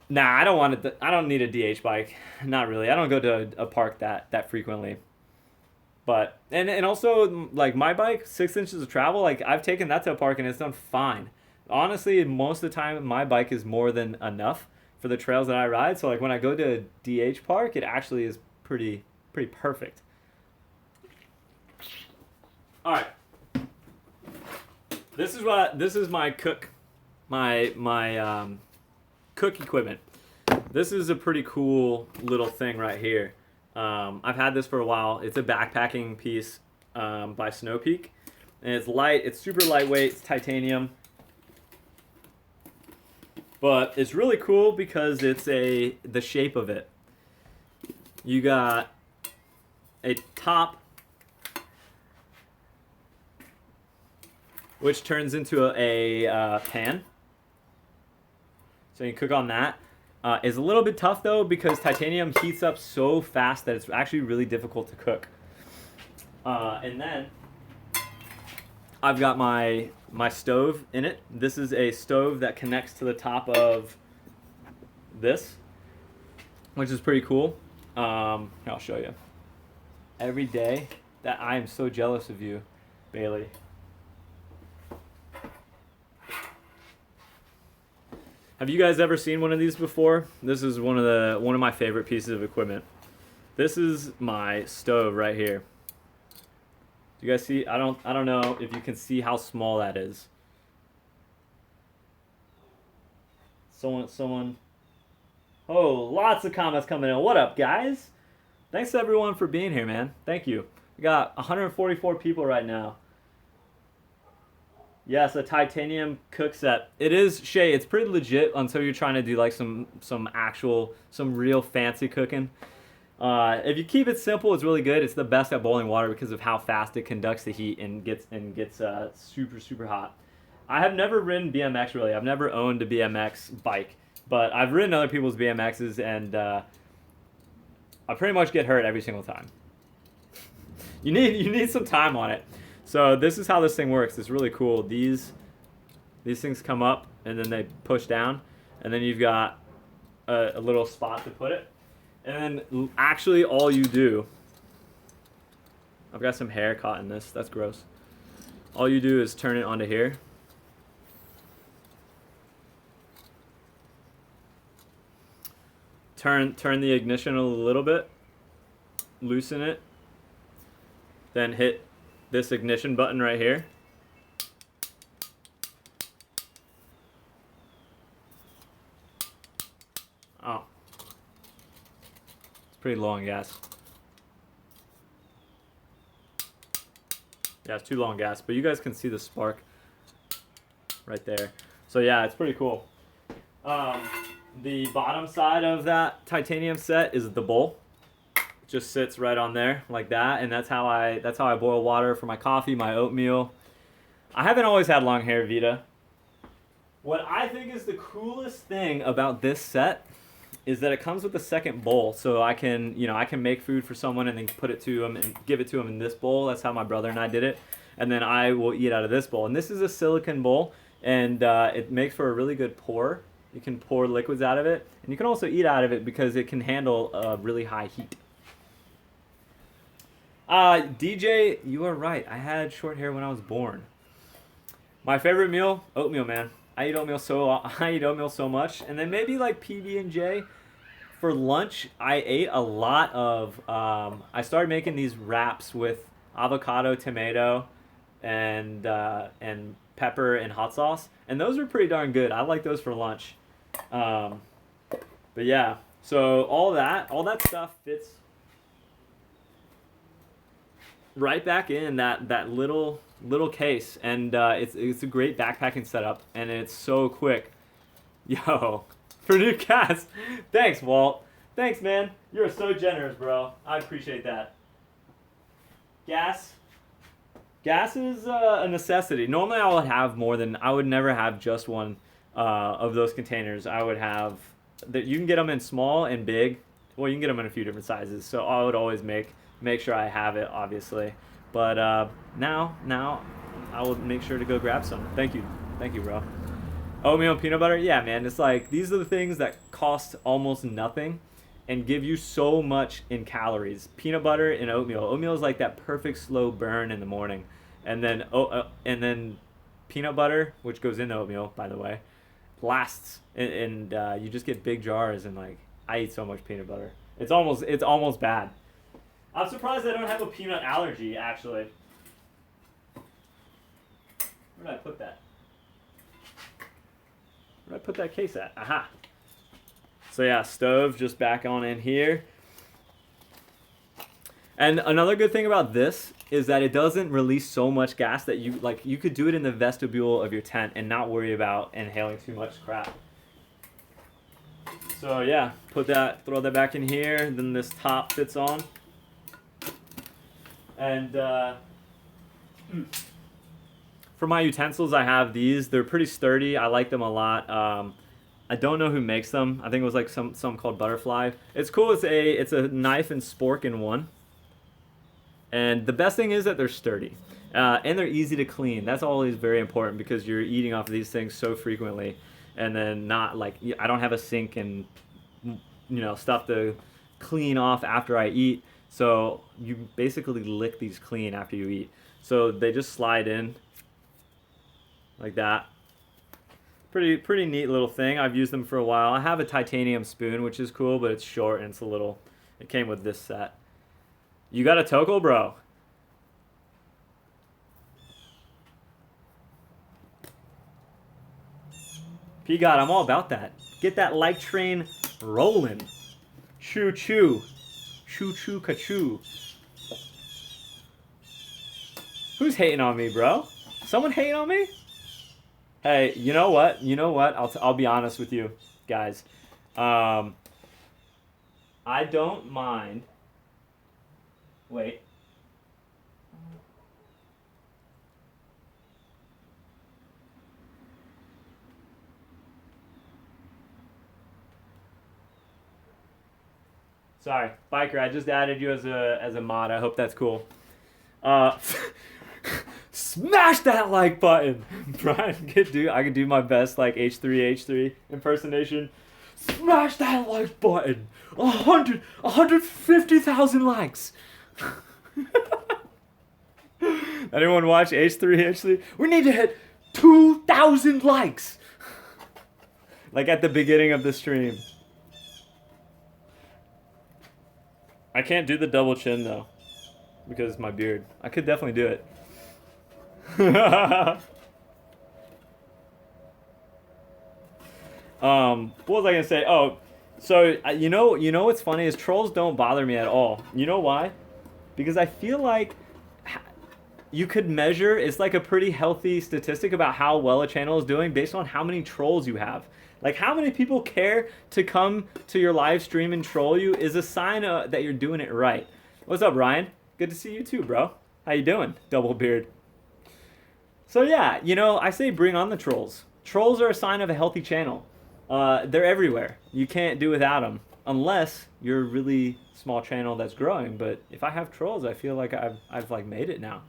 Nah, I don't want it. I don't need a DH bike. Not really. I don't go to a park that frequently. But and also, like, my bike, 6 inches of travel, like, I've taken that to a park and it's done fine. Honestly, most of the time my bike is more than enough for the trails that I ride. So like when I go to a DH park, it actually is pretty perfect. All right. This is my cook equipment. This is a pretty cool little thing right here. I've had this for a while. It's a backpacking piece by Snow Peak, and it's light. It's super lightweight. It's titanium, but it's really cool because it's the shape of it. You got a top, which turns into a pan, so you can cook on that. It's a little bit tough though because titanium heats up so fast that it's actually really difficult to cook. And then I've got my stove in it. This is a stove that connects to the top of this, which is pretty cool. I'll show you. Every day that I am so jealous of you, Bailey. Have you guys ever seen one of these before? This is one of my favorite pieces of equipment. This is my stove right here. Do you guys see? I don't know if you can see how small that is. Someone. Oh, lots of comments coming in. What up, guys? Thanks everyone for being here, man. Thank you. We got 144 people right now. Yes, a titanium cook set. It is, Shay, it's pretty legit until you're trying to do like some real fancy cooking. If you keep it simple, it's really good. It's the best at boiling water because of how fast it conducts the heat and gets super hot. I have never ridden BMX really. I've never owned a BMX bike, but I've ridden other people's BMXs and I pretty much get hurt every single time. You need some time on it. So this is how this thing works. It's really cool. These things come up and then they push down, and then you've got a little spot to put it. And then actually all you do, I've got some hair caught in this. That's gross. All you do is turn it onto here. Turn the ignition a little bit. Loosen it. Then hit this ignition button right here. Oh. It's pretty low on gas. Yeah, it's too low on gas, but you guys can see the spark right there. So yeah, it's pretty cool. The bottom side of that titanium set is the bowl. Just sits right on there like that, and that's how I boil water for my coffee, my oatmeal. I haven't always had long hair, Vita. What I think is the coolest thing about this set is that it comes with a second bowl, so I can make food for someone and then put it to them and give it to them in this bowl. That's how my brother and I did it, and then I will eat out of this bowl. And this is a silicone bowl, and it makes for a really good pour. You can pour liquids out of it, and you can also eat out of it because it can handle really high heat. DJ, you are right. I had short hair when I was born. My favorite meal, oatmeal, man. I eat oatmeal so much, and then maybe like PB&J. For lunch, I ate a lot of. I started making these wraps with avocado, tomato, and pepper and hot sauce, and those are pretty darn good. I like those for lunch. But yeah, so all that stuff fits right back in that little case, and it's a great backpacking setup, and it's so quick. Yo, for new cast, thanks Walt, thanks man, you're so generous, bro. I appreciate that. Gas is a necessity. Normally I would never have just one of those containers. I would have that. You can get them in small and big. Well, you can get them in a few different sizes. So I would always make sure I have it, obviously. But now I will make sure to go grab some. Thank you, bro. Oatmeal and peanut butter, yeah, man. It's like these are the things that cost almost nothing and give you so much in calories. Peanut butter and oatmeal. Oatmeal is like that perfect slow burn in the morning, and then peanut butter, which goes into oatmeal, by the way, lasts, and you just get big jars, and like I eat so much peanut butter. It's almost bad. I'm surprised I don't have a peanut allergy, actually. Where did I put that? Where did I put that case at? Aha. So yeah, stove just back on in here. And another good thing about this is that it doesn't release so much gas that you could do it in the vestibule of your tent and not worry about inhaling too much crap. So yeah, throw that back in here, then this top fits on. And for my utensils, I have these. They're pretty sturdy. I like them a lot. I don't know who makes them. I think it was like some called Butterfly. It's cool. It's a knife and spork in one. And the best thing is that they're sturdy. And they're easy to clean. That's always very important because you're eating off of these things so frequently. And then not like, I don't have a sink and stuff to clean off after I eat. So you basically lick these clean after you eat. So they just slide in like that. Pretty neat little thing. I've used them for a while. I have a titanium spoon, which is cool, but it's short and it came with this set. You got a Tokel, bro? P-God, I'm all about that. Get that like train rolling. Choo choo. Choo choo ka-choo. Who's hating on me, bro? Someone hating on me? Hey, you know what? I'll be honest with you, guys. I don't mind. Wait. Sorry, Biker, I just added you as a mod. I hope that's cool. Smash that like button! Brian, I can do my best like H3 impersonation. Smash that like button! 150,000 likes! Anyone watch H3? We need to hit 2,000 likes! Like at the beginning of the stream. I can't do the double chin though, because of my beard. I could definitely do it. What was I gonna say? Oh, so you know what's funny is trolls don't bother me at all. You know why? Because I feel like you could measure. It's like a pretty healthy statistic about how well a channel is doing based on how many trolls you have. Like how many people care to come to your live stream and troll you is a sign that you're doing it right. What's up, Ryan? Good to see you too, bro. How you doing? Double beard. So yeah, I say bring on the trolls. Trolls are a sign of a healthy channel. They're everywhere. You can't do without them unless you're a really small channel that's growing. But if I have trolls, I feel like I've like made it now.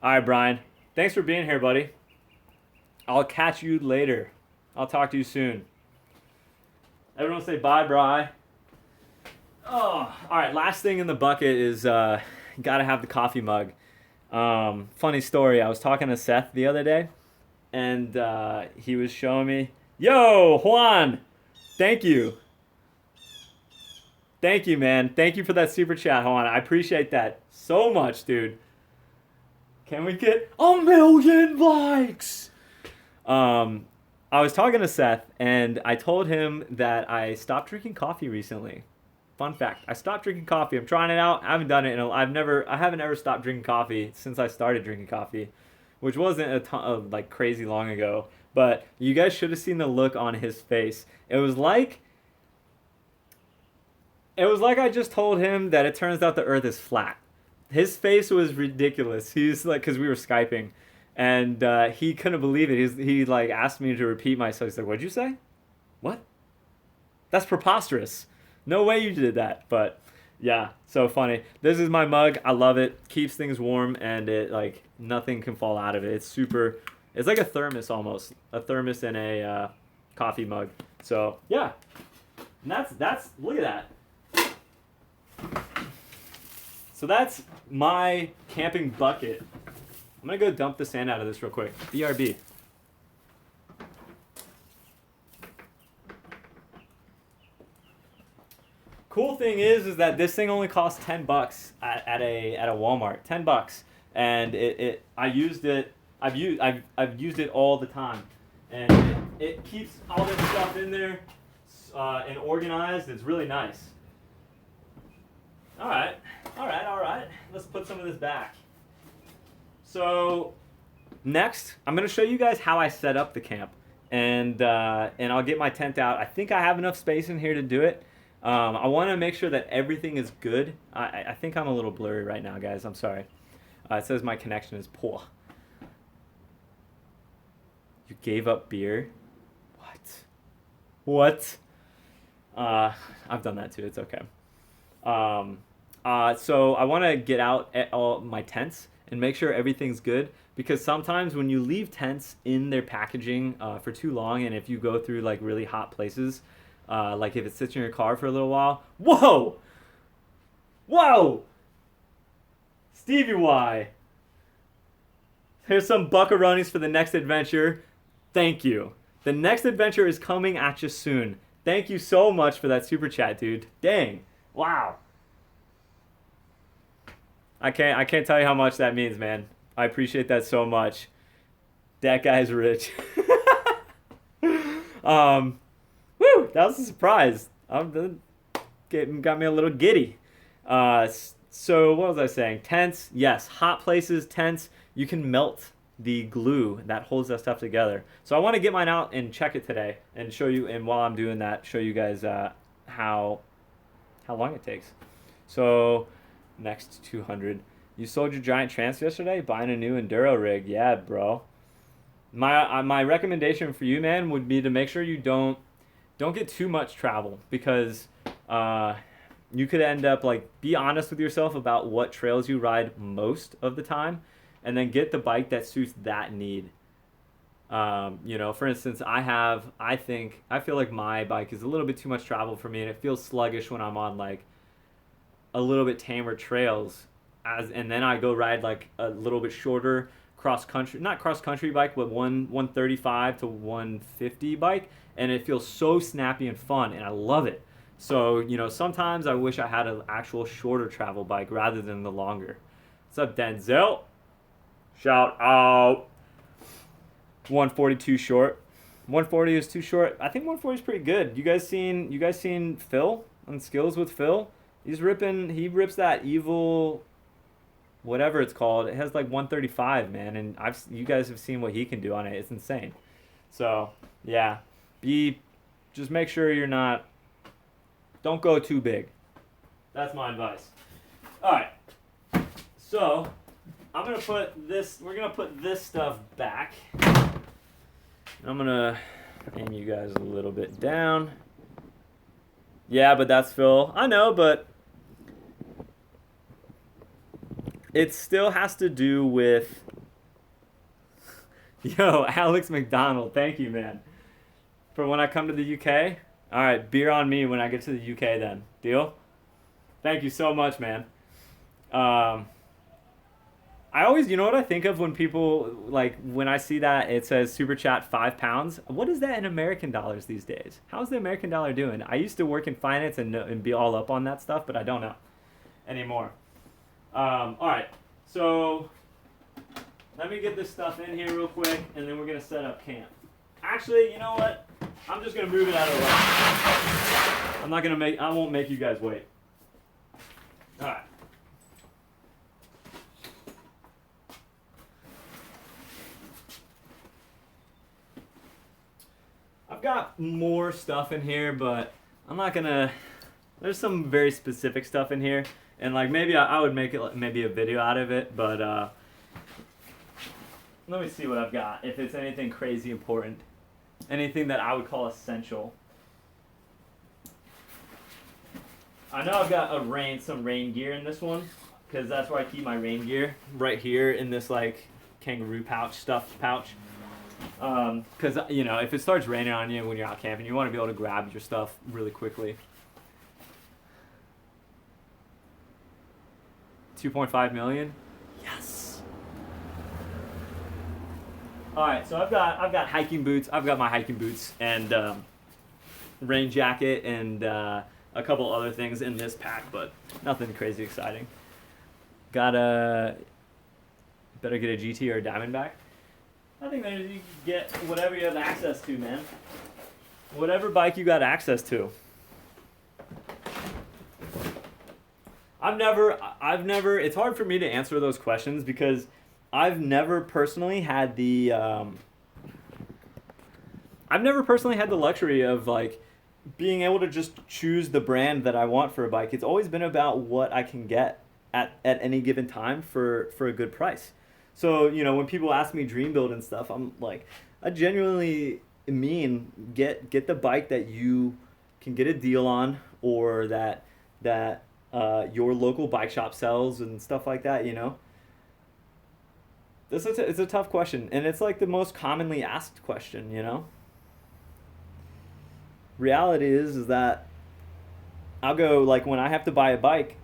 All right, Brian. Thanks for being here, buddy. I'll catch you later. I'll talk to you soon. Everyone say bye, Bri. Oh, all right. Last thing in the bucket is gotta have the coffee mug. Funny story. I was talking to Seth the other day, and he was showing me. Yo, Juan, thank you. Thank you, man. Thank you for that super chat, Juan. I appreciate that so much, dude. Can we get 1,000,000 likes? I was talking to Seth, and I told him that I stopped drinking coffee recently. Fun fact: I stopped drinking coffee. I'm trying it out. I haven't done it, and I haven't ever stopped drinking coffee since I started drinking coffee, which wasn't a ton of like crazy long ago. But you guys should have seen the look on his face. It was like I just told him that it turns out the Earth is flat. His face was ridiculous. He's like, because we were Skyping, and he couldn't believe it. He like asked me to repeat myself. He's like, "What'd you say? What? That's preposterous. No way you did that." But yeah, so funny. This is my mug. I love it. Keeps things warm, and it like nothing can fall out of it. It's super. It's like a thermos almost. A thermos in a coffee mug. So yeah, and that's look at that. So that's my camping bucket. I'm gonna go dump the sand out of this real quick. BRB. Cool thing is that this thing only costs $10 at a Walmart. $10, and I've used it all the time, and it keeps all this stuff in there and organized. It's really nice. All right. Let's put some of this back. So next, I'm gonna show you guys how I set up the camp, and I'll get my tent out. I think I have enough space in here to do it. I want to make sure that everything is good. I think I'm a little blurry right now, guys. I'm sorry. It says my connection is poor. You gave up beer? What? I've done that too. It's okay. So I want to get out all my tents and make sure everything's good, because sometimes when you leave tents in their packaging for too long, and if you go through like really hot places, like if it sits in your car for a little while, whoa, Stevie Y, here's some buckaroonies for the next adventure. Thank you. The next adventure is coming at you soon. Thank you so much for that super chat, dude. Dang. Wow. I can't tell you how much that means, man. I appreciate that so much. That guy's rich. Woo, that was a surprise. Got me a little giddy. So what was I saying? Tents, yes. Hot places, tents. You can melt the glue that holds that stuff together. So I want to get mine out and check it today and show you. And while I'm doing that, show you guys how long it takes. So next 200. You sold your giant trance yesterday, buying a new enduro rig. Yeah, bro. My recommendation for you, man, would be to make sure you don't get too much travel, because you could end up like, be honest with yourself about what trails you ride most of the time, and then get the bike that suits that need. For instance, I feel like my bike is a little bit too much travel for me, and it feels sluggish when I'm on like a little bit tamer trails, and then I go ride like a little bit shorter not cross country bike, but 135 to 150 bike, and it feels so snappy and fun, and I love it. So sometimes I wish I had an actual shorter travel bike rather than the longer. What's up, Denzel? Shout out. 142 short. 140 is too short. I think 140 is pretty good. You guys seen Phil on Skills with Phil? He rips that evil, whatever it's called. It has like 135, man, and you guys have seen what he can do on it. It's insane. So yeah, just make sure don't go too big. That's my advice. All right. So we're gonna put this stuff back. I'm gonna aim you guys a little bit down. Yeah, but that's Phil. I know, but it still has to do with... Yo, Alex McDonald, thank you, man. for when I come to the UK. All right, beer on me when I get to the UK then. Deal? Thank you so much, man. I always, you know what I think of when people, like, when I see that it says super chat £5? What is that in American dollars these days? How's the American dollar doing? I used to work in finance and be all up on that stuff, but I don't know anymore. All right, so let me get this stuff in here real quick, and then we're gonna set up camp. Actually, you know what? I'm just gonna move it out of the way. I won't make you guys wait. All right. I've got more stuff in here, but I'm not gonna. There's some very specific stuff in here, and like maybe I would make it maybe a video out of it, but let me see what I've got. If it's anything crazy important, anything that I would call essential. I know I've got some rain gear in this one, because that's where I keep my rain gear, right here in this like kangaroo pouch, stuffed pouch. Because you know, if it starts raining on you when you're out camping, you want to be able to grab your stuff really quickly. 2.5 million. Yes. All right, so I've got hiking boots. I've got my hiking boots and rain jacket and a couple other things in this pack, but nothing crazy exciting. Better get a GT or a Diamondback. I think that you can get whatever you have access to, man. Whatever bike you got access to. I've never, it's hard for me to answer those questions because I've never personally had the luxury of like being able to just choose the brand that I want for a bike. It's always been about what I can get at any given time for a good price. So, you know, when people ask me dream build and stuff, I'm like, I genuinely mean get the bike that you can get a deal on, or that your local bike shop sells and stuff like that, you know. It's a tough question, and it's like the most commonly asked question, you know. Reality is that I'll go, like, when I have to buy a bike,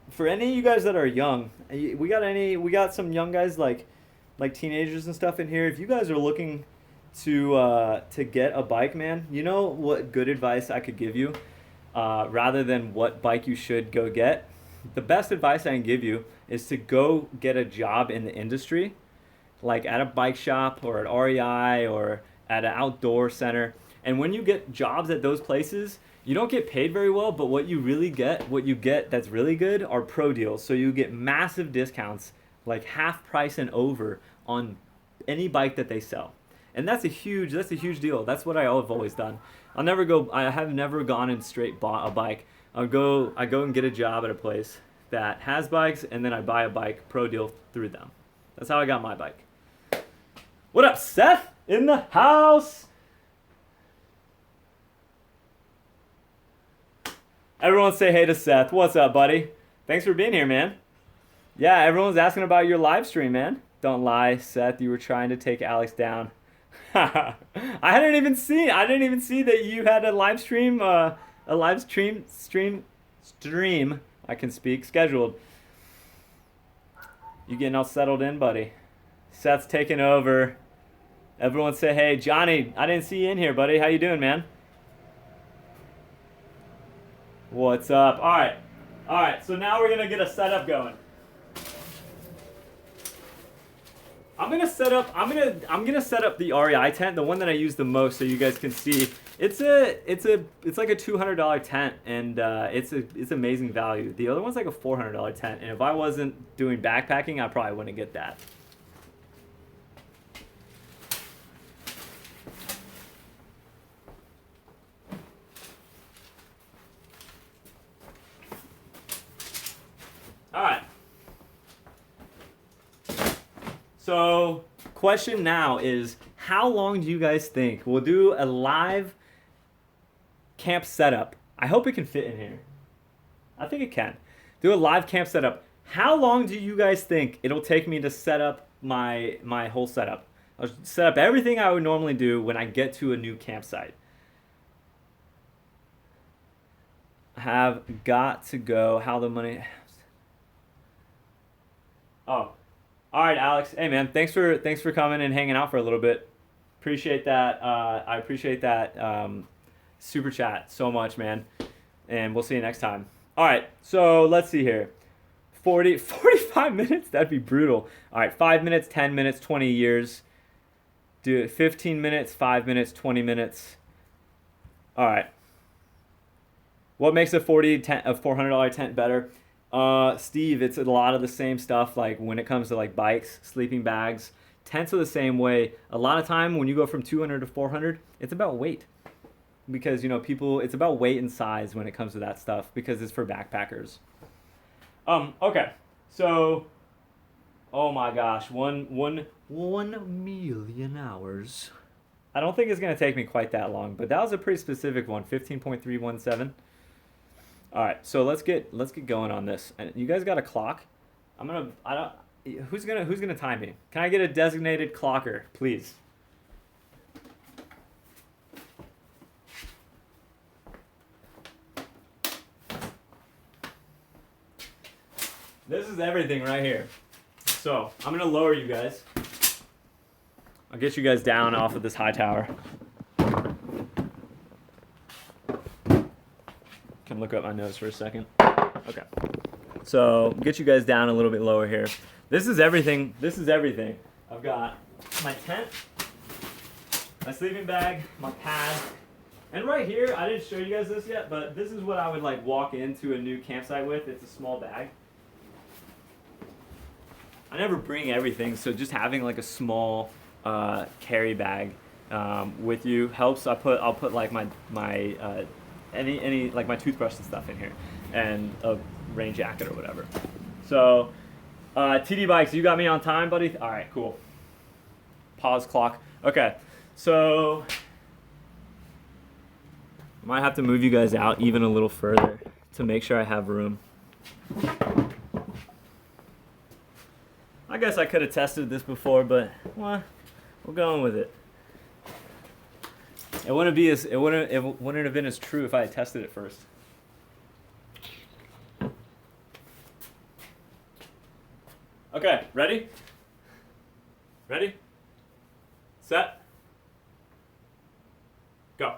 for any of you guys that are young, we got some young guys like teenagers and stuff in here. If you guys are looking to get a bike, man, you know what good advice I could give you, rather than what bike you should go get. The best advice I can give you is to go get a job in the industry, like at a bike shop or at REI or at an outdoor center. And when you get jobs at those places, you don't get paid very well, but what you get that's really good are pro deals. So you get massive discounts, like half price and over on any bike that they sell. And that's a huge deal. That's what I have always done. I have never gone and straight bought a bike. I go and get a job at a place that has bikes, and then I buy a bike pro deal through them. That's how I got my bike. What up, Seth? In the house? Everyone say hey to Seth. What's up, buddy? Thanks for being here, man. Yeah, everyone's asking about your live stream, man. Don't lie, Seth. You were trying to take Alex down. I didn't even see that you had a live stream. Stream. I can speak. Scheduled. You getting all settled in, buddy? Seth's taking over. Everyone say hey, Johnny. I didn't see you in here, buddy. How you doing, man? What's up? All right. So now we're gonna get a setup going. I'm gonna set up the REI tent, the one that I use the most, so you guys can see. It's like a $200 tent, and it's amazing value. The other one's like a $400 tent, and if I wasn't doing backpacking, I probably wouldn't get that. All right. So, question now is, how long do you guys think we'll do a live camp setup? I hope it can fit in here. I think it can. Do a live camp setup. How long do you guys think it'll take me to set up my whole setup? I'll set up everything I would normally do when I get to a new campsite. have got to go. How the money. Oh, all right, Alex. Hey, man. Thanks for coming and hanging out for a little bit. Appreciate that. I appreciate that super chat so much, man. And we'll see you next time. All right. So let's see here. 45 minutes. That'd be brutal. All right. 5 minutes, 10 minutes, 20 years. Do it. 15 minutes, 5 minutes, 20 minutes. All right. What makes a $400 tent better? Steve, it's a lot of the same stuff. Like when it comes to like bikes, sleeping bags, tents are the same way. A lot of time when you go from 200 to 400, it's about weight, because it's about weight and size when it comes to that stuff, because it's for backpackers. Okay, so, oh my gosh, 1 million hours. I don't think it's gonna take me quite that long, but that was a pretty specific one, 15.317. All right, so let's get going on this. And you guys got a clock? Who's gonna time me? Can I get a designated clocker, please? This is everything right here. So I'm gonna lower you guys. I'll get you guys down off of this high tower. Can look up my nose for a second. Okay. So get you guys down a little bit lower here. This is everything. I've got my tent, my sleeping bag, my pad, and right here, I didn't show you guys this yet, but this is what I would like walk into a new campsite with. It's a small bag. I never bring everything, so just having like a small carry bag with you helps. I'll put like my any like my toothbrush and stuff in here, and a rain jacket or whatever. So TD Bikes, you got me on time, buddy? All right, cool. Pause clock. Okay, so I might have to move you guys out even a little further to make sure I have room. I guess I could have tested this before, but well, we're going with it. It wouldn't have been as true if I had tested it first. Okay, ready? Ready? Set. Go.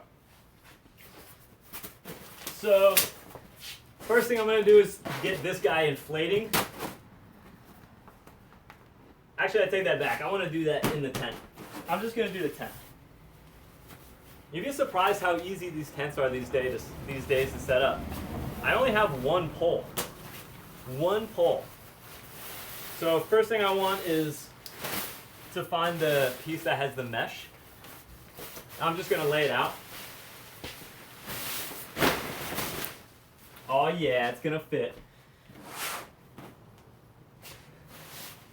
So, first thing I'm going to do is get this guy inflating. Actually, I take that back. I want to do that in the tent. I'm just going to do the tent. You'd be surprised how easy these tents are these days to set up. I only have one pole. One pole. So first thing I want is to find the piece that has the mesh. I'm just going to lay it out. Oh yeah, it's going to fit.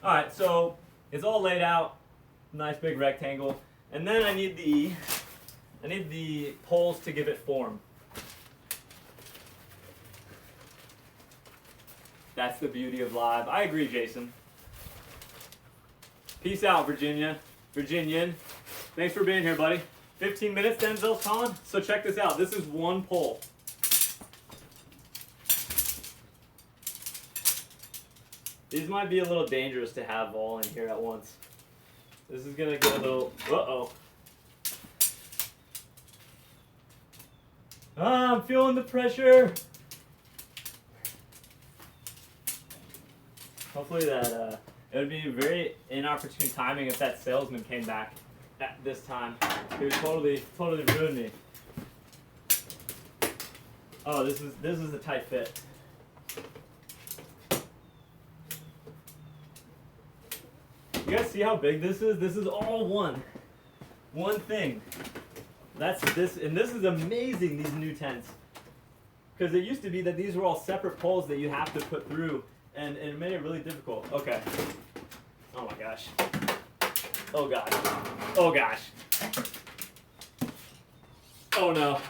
All right, so it's all laid out, nice big rectangle, and then I need the poles to give it form. That's the beauty of live. I agree, Jason. Peace out, Virginian. Thanks for being here, buddy. 15 minutes, Denzel's calling. So check this out. This is one pole. These might be a little dangerous to have all in here at once. This is gonna get a little, uh-oh. Ah, I'm feeling the pressure. Hopefully that, it would be very inopportune timing if that salesman came back at this time. He would totally ruin me. Oh, this is a tight fit. You guys see how big this is? This is all one thing. That's this, and this is amazing, these new tents. Because it used to be that these were all separate poles that you have to put through, and it made it really difficult. Okay. Oh my gosh. Oh gosh. Oh gosh. Oh no.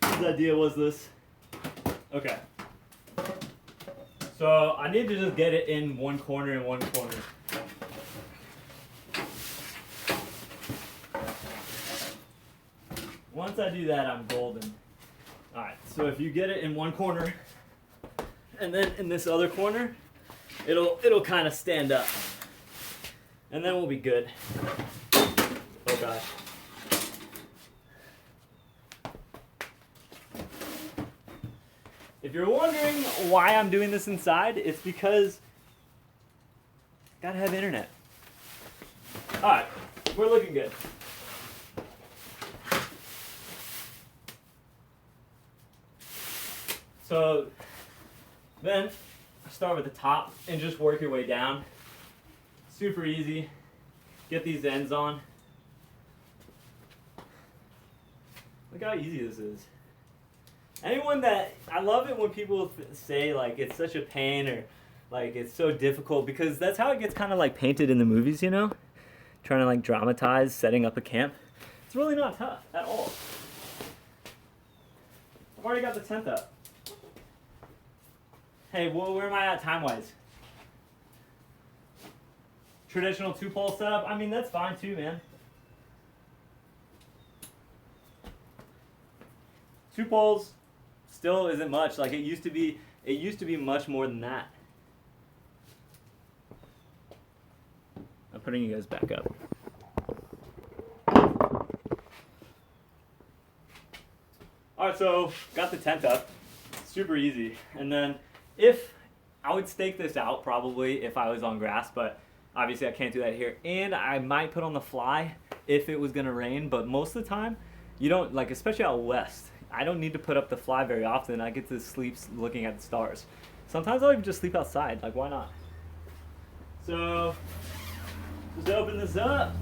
Whose idea was this? Okay. So I need to just get it in one corner and one corner. Once I do that, I'm golden. All right, so if you get it in one corner, and then in this other corner, it'll kind of stand up, and then we'll be good. Oh gosh. If you're wondering why I'm doing this inside, it's because gotta have internet. All right, we're looking good. So then start with the top and just work your way down. Super easy. Get these ends on. Look how easy this is. Anyone that, I love it when people say like it's such a pain or like it's so difficult, because that's how it gets kind of like painted in the movies, you know? Trying to like dramatize setting up a camp. It's really not tough at all. I've already got the tent up. Hey, well, where am I at time-wise? Traditional 2-pole setup? I mean, that's fine too, man. 2 poles still isn't much. Like it used to be much more than that. I'm putting you guys back up. All right, so got the tent up. Super easy. And then if I would stake this out probably if I was on grass, but obviously I can't do that here. And I might put on the fly if it was gonna rain, but most of the time you don't, like especially out west, I don't need to put up the fly very often. I get to sleep looking at the stars. Sometimes I'll even just sleep outside. Like, why not? So, just open this up.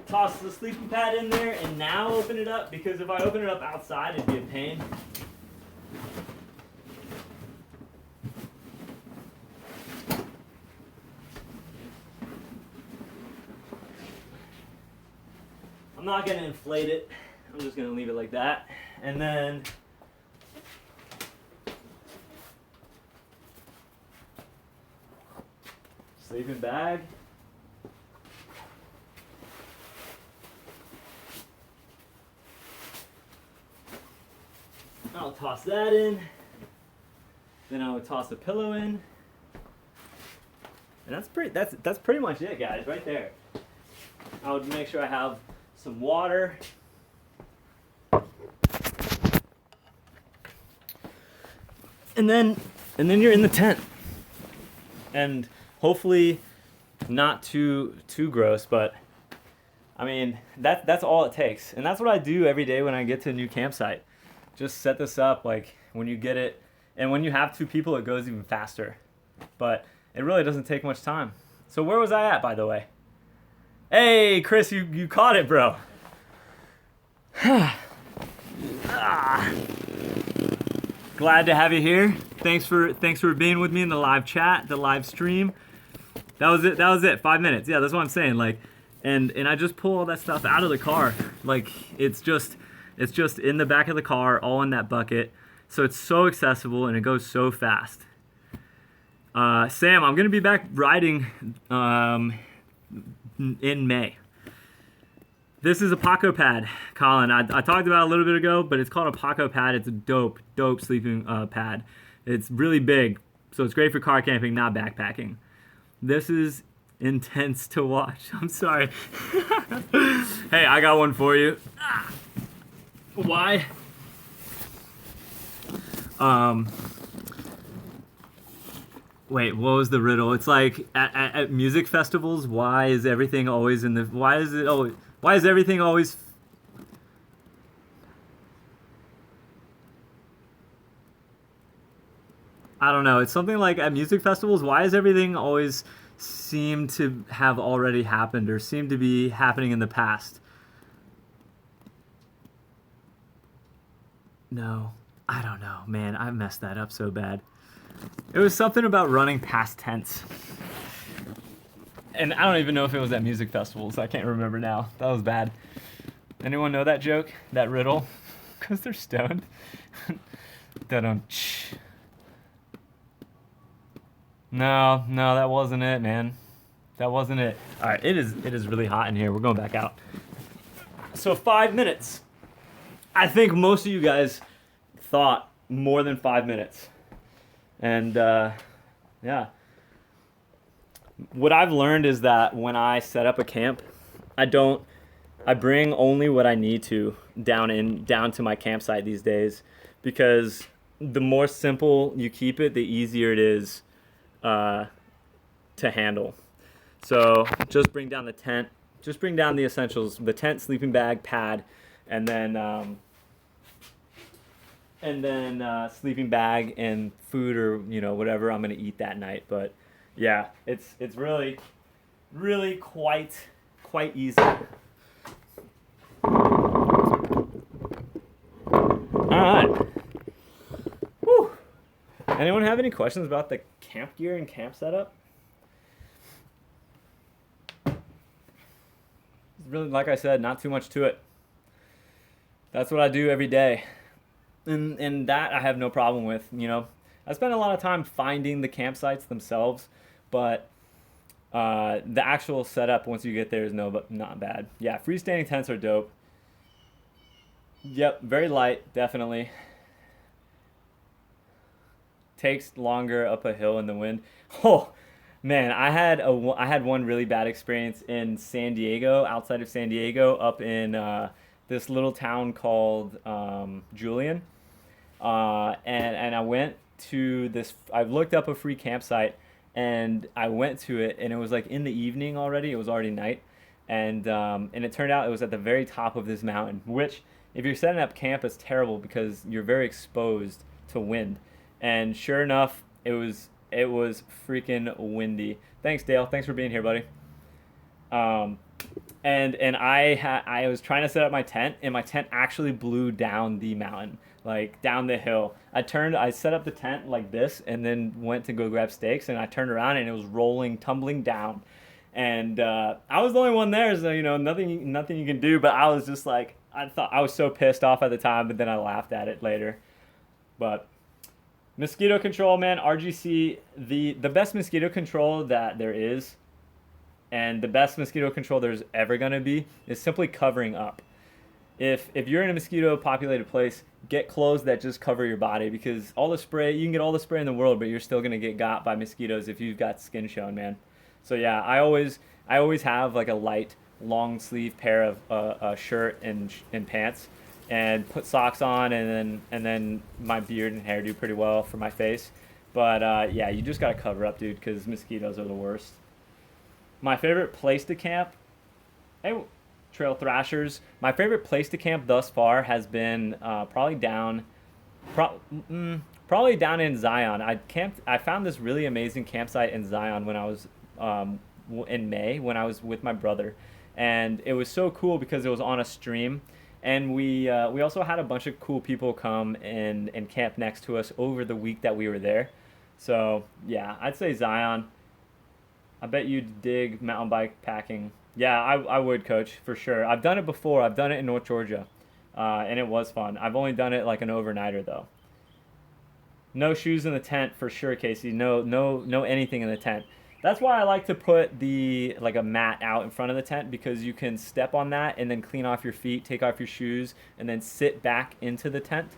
Toss the sleeping pad in there and now open it up, because if I open it up outside, it'd be a pain. I'm not going to inflate it. I'm just going to leave it like that. And then sleeping bag. I'll toss that in. Then I would toss a pillow in. And that's pretty much it, guys, right there. I would make sure I have some water. And then you're in the tent. And hopefully not too gross, but I mean, that's all it takes. And that's what I do every day when I get to a new campsite. Just set this up, like when you get it, and when you have 2 people it goes even faster. But it really doesn't take much time. So where was I at, by the way? Hey, Chris, you caught it, bro. Glad to have you here. Thanks for being with me in the live chat, the live stream. That was it. 5 minutes. Yeah, that's what I'm saying. Like, and I just pull all that stuff out of the car. Like, it's just in the back of the car, all in that bucket. So it's so accessible and it goes so fast. Sam, I'm gonna be back riding in May. This is a Paco pad, Colin. I talked about it a little bit ago, but it's called a Paco pad. It's a dope sleeping pad. It's really big, so it's great for car camping, not backpacking. This is intense to watch. I'm sorry. Hey, I got one for you. Why? Wait, what was the riddle? It's like at music festivals, why is everything always why is everything always I don't know. It's something like at music festivals, why is everything always seem to have already happened or seem to be happening in the past? No, I don't know, man. I messed that up so bad. It was something about running past tents. And I don't even know if it was at music festivals. I can't remember now. That was bad. Anyone know that joke? That riddle? Because they're stoned. No, that wasn't it, man. That wasn't it. All right, it is really hot in here. We're going back out. So 5 minutes. I think most of you guys thought more than 5 minutes. And yeah. What I've learned is that when I set up a camp, I bring only what I need to down to my campsite these days, because the more simple you keep it, the easier it is to handle. So just bring down the tent, just bring down the essentials: the tent, sleeping bag, pad, and then sleeping bag and food, or whatever I'm gonna eat that night. But yeah, it's really quite easy. Alright. Whew. Anyone have any questions about the camp gear and camp setup? Really, like I said, not too much to it. That's what I do every day. And that I have no problem with. I spend a lot of time finding the campsites themselves, but the actual setup once you get there is not bad. Yeah, freestanding tents are dope. Yep, very light, definitely. Takes longer up a hill in the wind. Oh, man, I had one really bad experience in San Diego, outside of San Diego, up in this little town called Julian. And I went to this. I looked up a free campsite, and I went to it, and it was like in the evening already. It was already night, and it turned out it was at the very top of this mountain, which, if you're setting up camp, is terrible because you're very exposed to wind. And sure enough, it was freaking windy. Thanks, Dale. Thanks for being here, buddy. And I was trying to set up my tent, and my tent actually blew down the mountain, like down the hill. I set up the tent like this, and then went to go grab stakes, and I turned around, and it was tumbling down. And I was the only one there, so nothing you can do. But I was just like, I was so pissed off at the time, but then I laughed at it later. But mosquito control, man, RGC, the best mosquito control that there is, and the best mosquito control there's ever gonna be, is simply covering up. If you're in a mosquito populated place, get clothes that just cover your body, because you can get all the spray in the world, but you're still gonna get got by mosquitoes if you've got skin shown, man. So yeah, I always have like a light long sleeve pair of a shirt and pants, and put socks on, and then my beard and hair do pretty well for my face. But yeah, you just gotta cover up, dude, because mosquitoes are the worst. My favorite place to camp, trail thrashers. My favorite place to camp thus far has been probably down in Zion. I found this really amazing campsite in Zion when I was in May, when I was with my brother, and it was so cool because it was on a stream. And we also had a bunch of cool people come and camp next to us over the week that we were there. So yeah, I'd say Zion. I bet you'd dig mountain bike packing. Yeah, I would, Coach, for sure. I've done it before. I've done it in North Georgia, and it was fun. I've only done it like an overnighter though. No shoes in the tent for sure, Casey. No anything in the tent. That's why I like to put a mat out in front of the tent, because you can step on that and then clean off your feet, take off your shoes, and then sit back into the tent.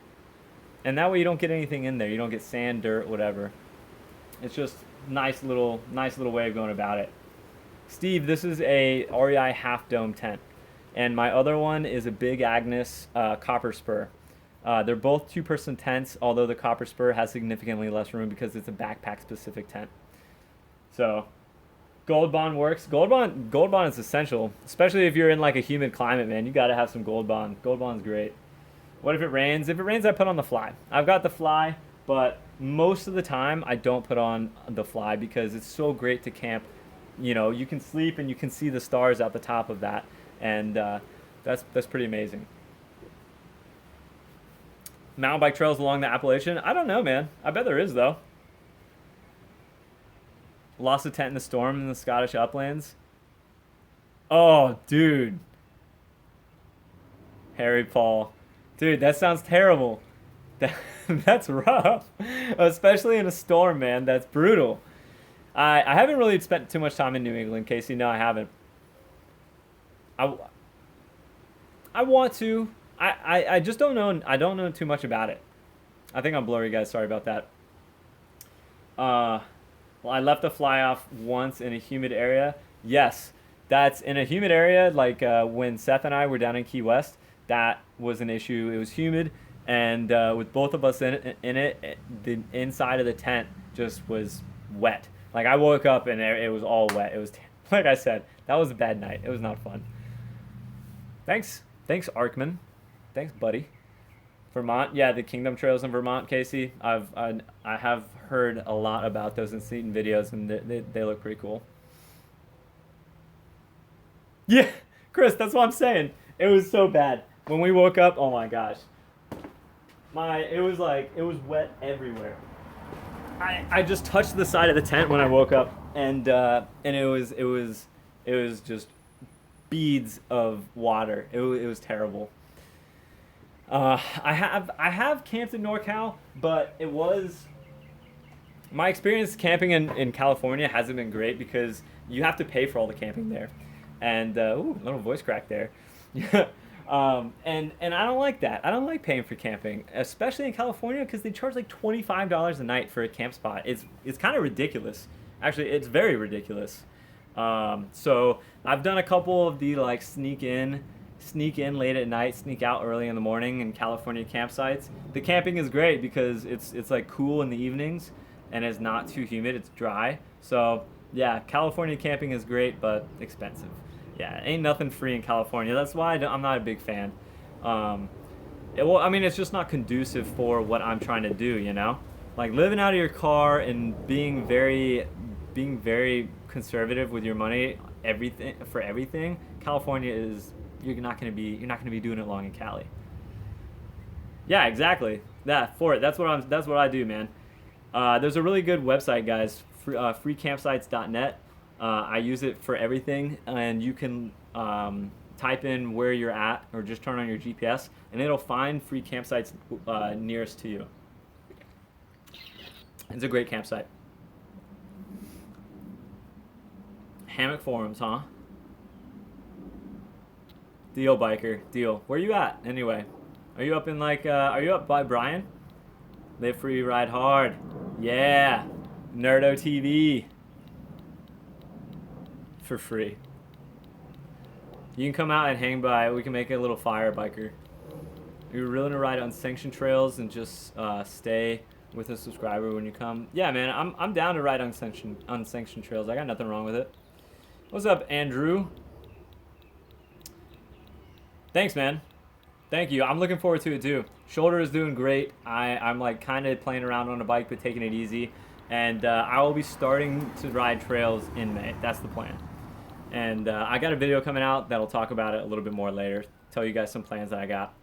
And that way you don't get anything in there. You don't get sand, dirt, whatever. It's just nice little way of going about it. Steve, this is a REI half dome tent, and my other one is a Big Agnes copper spur. They're both 2-person tents, although the copper spur has significantly less room because it's a backpack specific tent. So Gold Bond works. Gold Bond is essential, especially if you're in like a humid climate, man. You got to have some Gold Bond. Gold Bond's great. What if it rains? If it rains, I put on the Fly. I've got the Fly, but most of the time I don't put on the Fly because it's so great to camp. You can sleep and you can see the stars out the top of that, and that's pretty amazing. Mountain bike trails along the Appalachian? I don't know, man. I bet there is, though. Lost a tent in the storm in the Scottish uplands. Oh, dude. Harry Paul. Dude, that sounds terrible. That's rough. Especially in a storm, man. That's brutal. I haven't really spent too much time in New England, Casey. No, I haven't. I, I want to. I just don't know. I don't know too much about it. I think I'm blurry, guys. Sorry about that. Well, I left a fly off once in a humid area. Yes, that's in a humid area. Like when Seth and I were down in Key West, that was an issue. It was humid, and with both of us in it, the inside of the tent just was wet. Like I woke up and it was all wet. It was like I said, that was a bad night. It was not fun. Thanks, Arkman. Thanks, buddy. Vermont, yeah, the Kingdom Trails in Vermont, Casey. I have heard a lot about those and seen videos, and they look pretty cool. Yeah, Chris, that's what I'm saying. It was so bad when we woke up. Oh my gosh, it was wet everywhere. I just touched the side of the tent when I woke up, and it was just beads of water. It was terrible. I have camped in NorCal, but it was my experience camping in California hasn't been great because you have to pay for all the camping there, and ooh, little voice crack there. And I don't like that. I don't like paying for camping, especially in California because they charge like $25 a night for a camp spot. It's kind of ridiculous. Actually, it's very ridiculous. So I've done a couple of the like sneak in late at night, sneak out early in the morning in California campsites. The camping is great because it's like cool in the evenings and it's not too humid. It's dry. So yeah, California camping is great, but expensive. Yeah, ain't nothing free in California. That's why I'm not a big fan. Well, I mean, it's just not conducive for what I'm trying to do. You know, like living out of your car and being very conservative with your money, everything. California is you're not gonna be doing it long in Cali. Yeah, exactly. That's what I do, man. There's a really good website, guys. Freecampsites.net. I use it for everything, and you can type in where you're at or just turn on your GPS, and it'll find free campsites nearest to you. It's a great campsite. Hammock forums, huh? Deal, biker. Deal. Where you at, anyway? Are you up in are you up by Brian? Live free, ride hard. Yeah. Nerdo TV. For free. You can come out and hang by. We can make a little fire, biker. You're willing to ride unsanctioned trails and just stay with a subscriber when you come. Yeah, man, I'm down to ride unsanctioned trails. I got nothing wrong with it. What's up, Andrew? Thanks, man. Thank you. I'm looking forward to it too. Shoulder is doing great. I'm like kind of playing around on a bike but taking it easy. And I will be starting to ride trails in May. That's the plan. And I got a video coming out that'll talk about it a little bit more later. Tell you guys some plans that I got.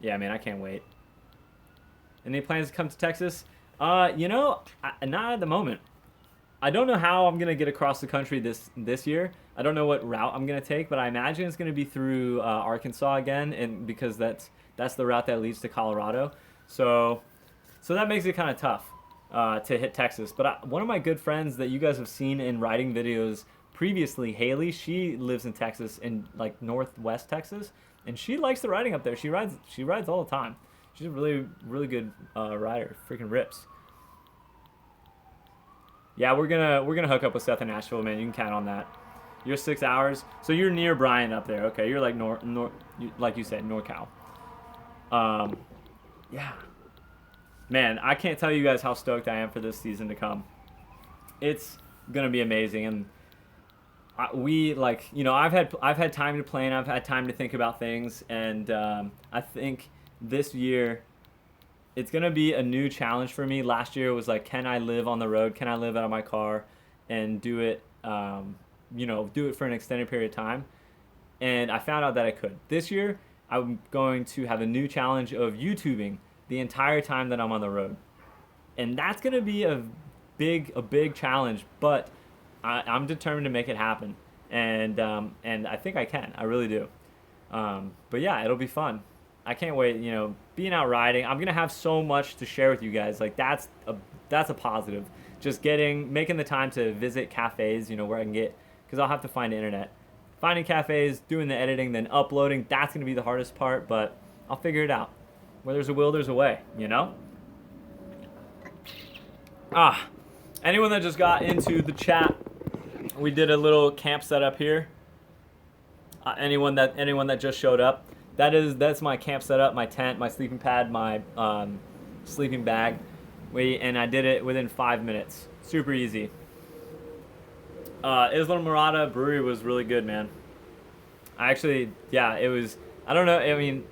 Yeah, man, I can't wait. Any plans to come to Texas? You know, not at the moment. I don't know how I'm gonna get across the country this year. I don't know what route I'm gonna take, but I imagine it's gonna be through Arkansas again, and because that's the route that leads to Colorado. So that makes it kind of tough to hit Texas. But one of my good friends that you guys have seen in riding videos previously, Haley, she lives in Texas, in like northwest Texas, and she likes the riding up there. She rides all the time. She's a really good rider. Freaking rips. Yeah, we're gonna hook up with Seth in Nashville, man. You can count on that. You're 6 hours, so you're near Brian up there. Okay, you're like like you said, NorCal. Yeah, man, I can't tell you guys how stoked I am for this season to come. It's gonna be amazing, and I've had time to plan. I've had time to think about things, and I think this year it's going to be a new challenge for me. Last year was like, can I live on the road? Can I live out of my car and do it, do it for an extended period of time? And I found out that I could. This year, I'm going to have a new challenge of YouTubing the entire time that I'm on the road. And that's going to be a big challenge, but I'm determined to make it happen. And I think I can. I really do. But yeah, it'll be fun. I can't wait, being out riding. I'm going to have so much to share with you guys. Like that's a positive. just making the time to visit cafes, where I can get, because I'll have to find internet. Finding cafes, doing the editing, then uploading, that's going to be the hardest part, but I'll figure it out. Where there's a will, there's a way, Anyone that just got into the chat, we did a little camp setup here. Anyone that just showed up, that's my camp setup, my tent, my sleeping pad, my sleeping bag. And I did it within 5 minutes. Super easy. Isla Morada Brewery was really good, man. It was, I don't know, I mean,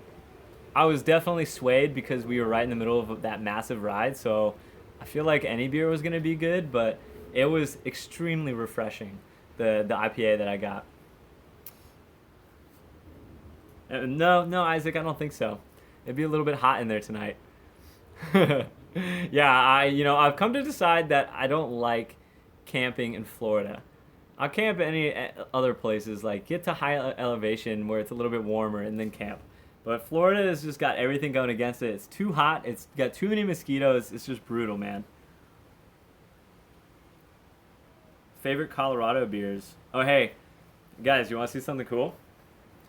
I was definitely swayed because we were right in the middle of that massive ride, so I feel like any beer was going to be good, but it was extremely refreshing, the IPA that I got. No, Isaac, I don't think so. It'd be a little bit hot in there tonight. Yeah, I've come to decide that I don't like camping in Florida. I'll camp any other places, like get to high elevation where it's a little bit warmer and then camp. But Florida has just got everything going against it. It's too hot. It's got too many mosquitoes. It's just brutal, man. Favorite Colorado beers? Oh, hey, guys, you want to see something cool?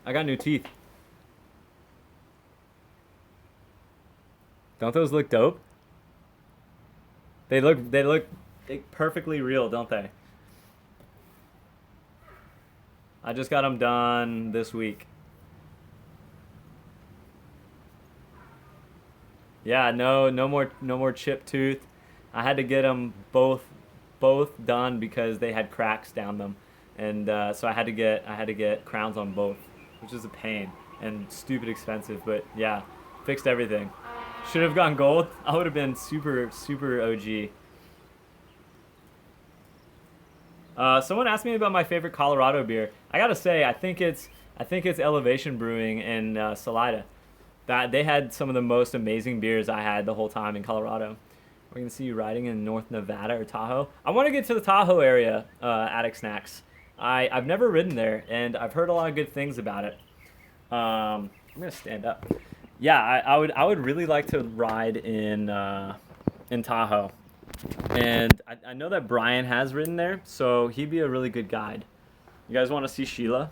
I got new teeth. Don't those look dope? They look perfectly real, don't they? I just got them done this week. Yeah, no more chipped tooth. I had to get them both done because they had cracks down them, and so I had to get crowns on both, which is a pain and stupid expensive. But yeah, fixed everything. Should have gone gold. I would have been super OG. Someone asked me about my favorite Colorado beer. I gotta say, I think it's Elevation Brewing in Salida. That they had some of the most amazing beers I had the whole time in Colorado. We're gonna see you riding in North Nevada or Tahoe. I want to get to the Tahoe area, Attic Snacks. I've never ridden there, and I've heard a lot of good things about it. I'm gonna stand up. Yeah, I would really like to ride in Tahoe, and I know that Brian has ridden there, so he'd be a really good guide. You guys want to see Sheila?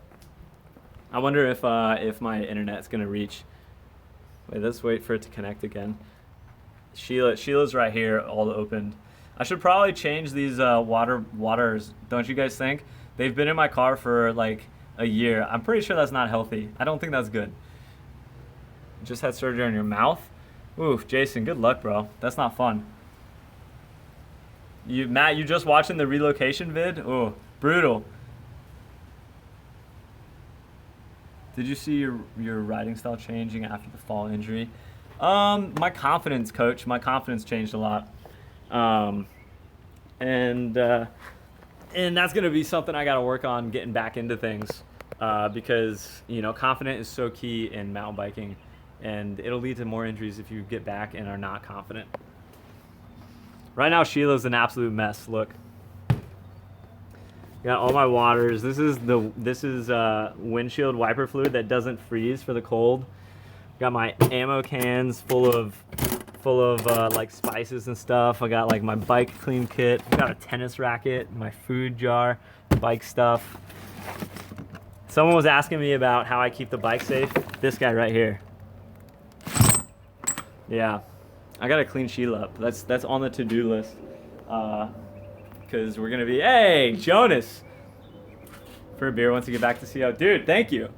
I wonder if my internet's gonna reach. Wait, let's wait for it to connect again. Sheila's right here, all opened. I should probably change these waters, don't you guys think? They've been in my car for like a year. I'm pretty sure that's not healthy. I don't think that's good. You just had surgery on your mouth? Oof, Jason, good luck, bro. That's not fun. Matt, you just watching the relocation vid? Ooh, brutal. Did you see your riding style changing after the fall injury? My confidence, coach. My confidence changed a lot. And that's gonna be something I gotta work on getting back into things, because confidence is so key in mountain biking, and it'll lead to more injuries if you get back and are not confident. Right now, Sheila's an absolute mess. Look. Got all my waters. This is windshield wiper fluid that doesn't freeze for the cold. Got my ammo cans full of like spices and stuff. I got like my bike clean kit. I got a tennis racket, my food jar, bike stuff. Someone was asking me about how I keep the bike safe. This guy right here. Yeah, I gotta clean Sheila up. That's on the to-do list. Because we're gonna be, hey, Jonas, for a beer once you get back to CO. Dude, thank you.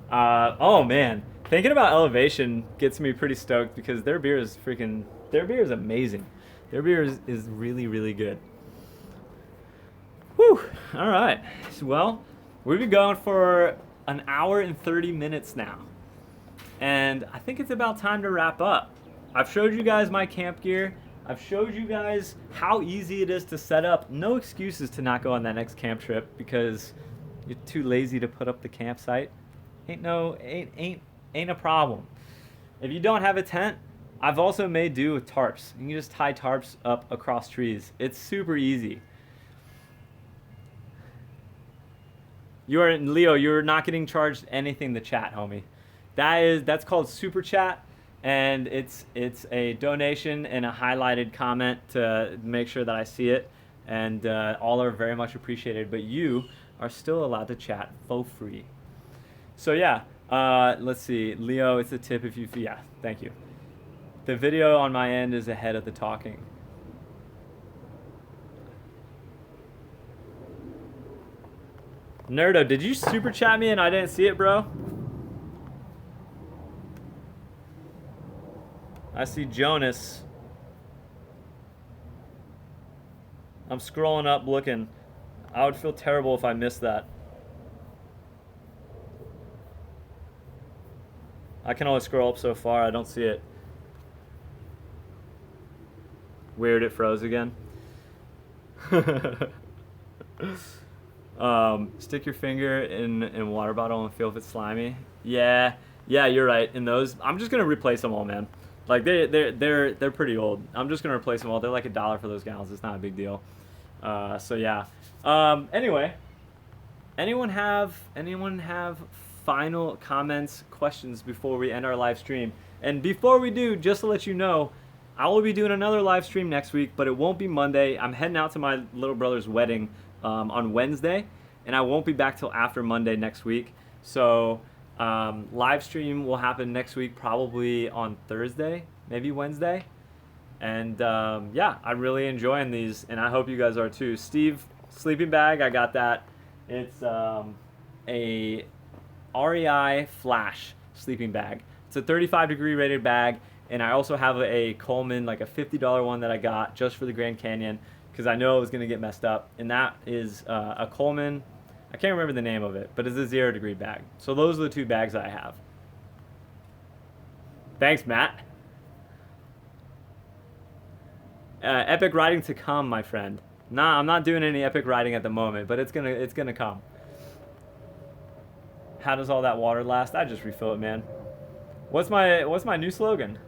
Oh man, thinking about Elevation gets me pretty stoked because their beer is amazing. Their beer is really, really good. Whew, all right. Well, we've been going for an hour and 30 minutes now. And I think it's about time to wrap up. I've showed you guys my camp gear. I've showed you guys how easy it is to set up. No excuses to not go on that next camp trip because you're too lazy to put up the campsite. Ain't a problem. If you don't have a tent, I've also made do with tarps. You can just tie tarps up across trees. It's super easy. Leo, you're not getting charged anything to chat, homie. That's called super chat. And it's a donation and a highlighted comment to make sure that I see it. and all are very much appreciated. But you are still allowed to chat for free. So yeah, let's see. Leo, it's a tip if you. Yeah, thank you. The video on my end is ahead of the talking. Nerdo, did you super chat me and I didn't see it, bro? I see Jonas. I'm scrolling up looking. I would feel terrible if I missed that. I can only scroll up so far. I don't see it. Weird, it froze again. Stick your finger in a water bottle and feel if it's slimy. Yeah, you're right. In those, I'm just gonna replace them all, man. Like they're pretty old. I'm just gonna replace them all. They're like $1 for those gallons. It's not a big deal. So yeah. Anyway, anyone have final comments, questions before we end our live stream? And before we do, just to let you know, I will be doing another live stream next week, but it won't be Monday. I'm heading out to my little brother's wedding on Wednesday, and I won't be back till after Monday next week. So live stream will happen next week, probably on Thursday, maybe Wednesday. And yeah, I'm really enjoying these, and I hope you guys are too. Steve, sleeping bag, I got that. It's a REI Flash sleeping bag. It's a 35-degree rated bag, and I also have a Coleman, like a $50 one that I got just for the Grand Canyon because I know it was going to get messed up. And that is a Coleman, I can't remember the name of it, but it's a 0-degree bag. So those are the two bags I have. Thanks, Matt. Epic riding to come, my friend. Nah, I'm not doing any epic riding at the moment, but it's gonna come. How does all that water last? I just refill it, man. What's my new slogan?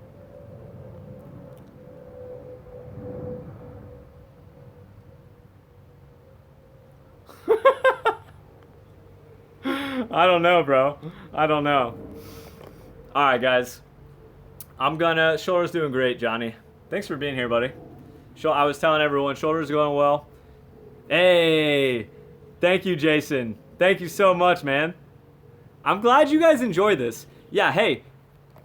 I don't know, bro. I don't know. All right, guys. Shoulder's doing great, Johnny. Thanks for being here, buddy. I was telling everyone, shoulder's going well. Hey, thank you, Jason. Thank you so much, man. I'm glad you guys enjoy this. Yeah, hey,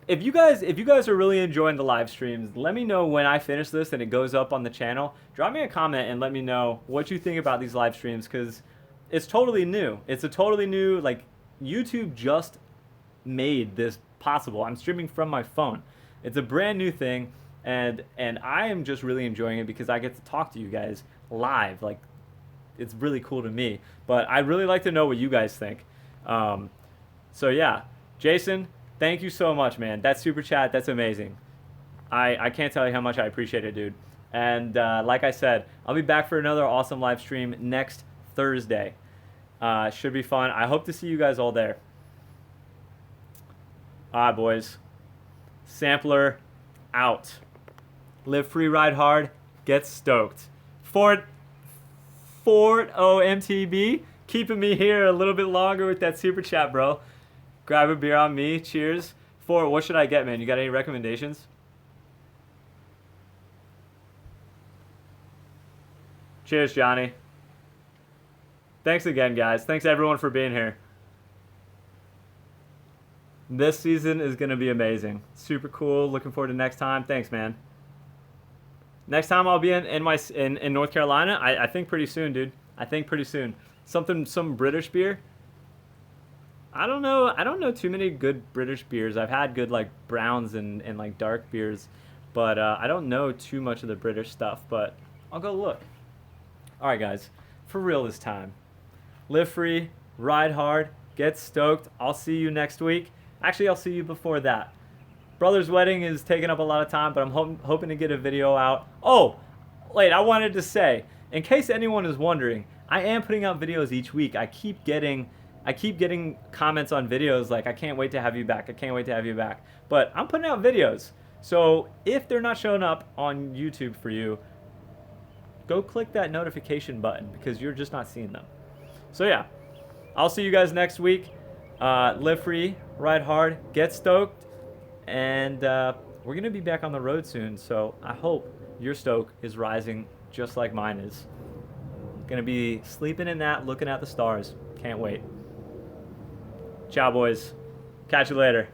if you guys are really enjoying the live streams, let me know when I finish this and it goes up on the channel. Drop me a comment and let me know what you think about these live streams, because it's totally new. It's a totally new, like, YouTube just made this possible. I'm streaming from my phone. It's a brand new thing, and I am just really enjoying it because I get to talk to you guys live. Like, it's really cool to me. But I'd really like to know what you guys think. So yeah, Jason, thank you so much, man. That super chat, that's amazing. I can't tell you how much I appreciate it, dude. And like I said, I'll be back for another awesome live stream next Thursday. Should be fun. I hope to see you guys all there. All right, boys. Sampler out. Live free, ride hard, get stoked. Fort OMTB, keeping me here a little bit longer with that super chat, bro. Grab a beer on me. Cheers. Fort, what should I get, man? You got any recommendations? Cheers, Johnny. Thanks again, guys. Thanks, everyone, for being here. This season is going to be amazing. Super cool. Looking forward to next time. Thanks, man. Next time I'll be in North Carolina, I think pretty soon, dude. I think pretty soon. Some British beer. I don't know too many good British beers. I've had good, like, browns and like dark beers, but I don't know too much of the British stuff, but I'll go look. All right, guys. For real this time. Live free, ride hard, get stoked. I'll see you next week. Actually, I'll see you before that. Brother's wedding is taking up a lot of time, but I'm hoping to get a video out. Oh, wait, I wanted to say, in case anyone is wondering, I am putting out videos each week. I keep getting comments on videos like, I can't wait to have you back. I can't wait to have you back. But I'm putting out videos. So if they're not showing up on YouTube for you, go click that notification button because you're just not seeing them. So yeah, I'll see you guys next week. Live free, ride hard, get stoked. And we're going to be back on the road soon, so I hope your stoke is rising just like mine is. Gonna be sleeping in that, looking at the stars. Can't wait. Ciao, boys. Catch you later.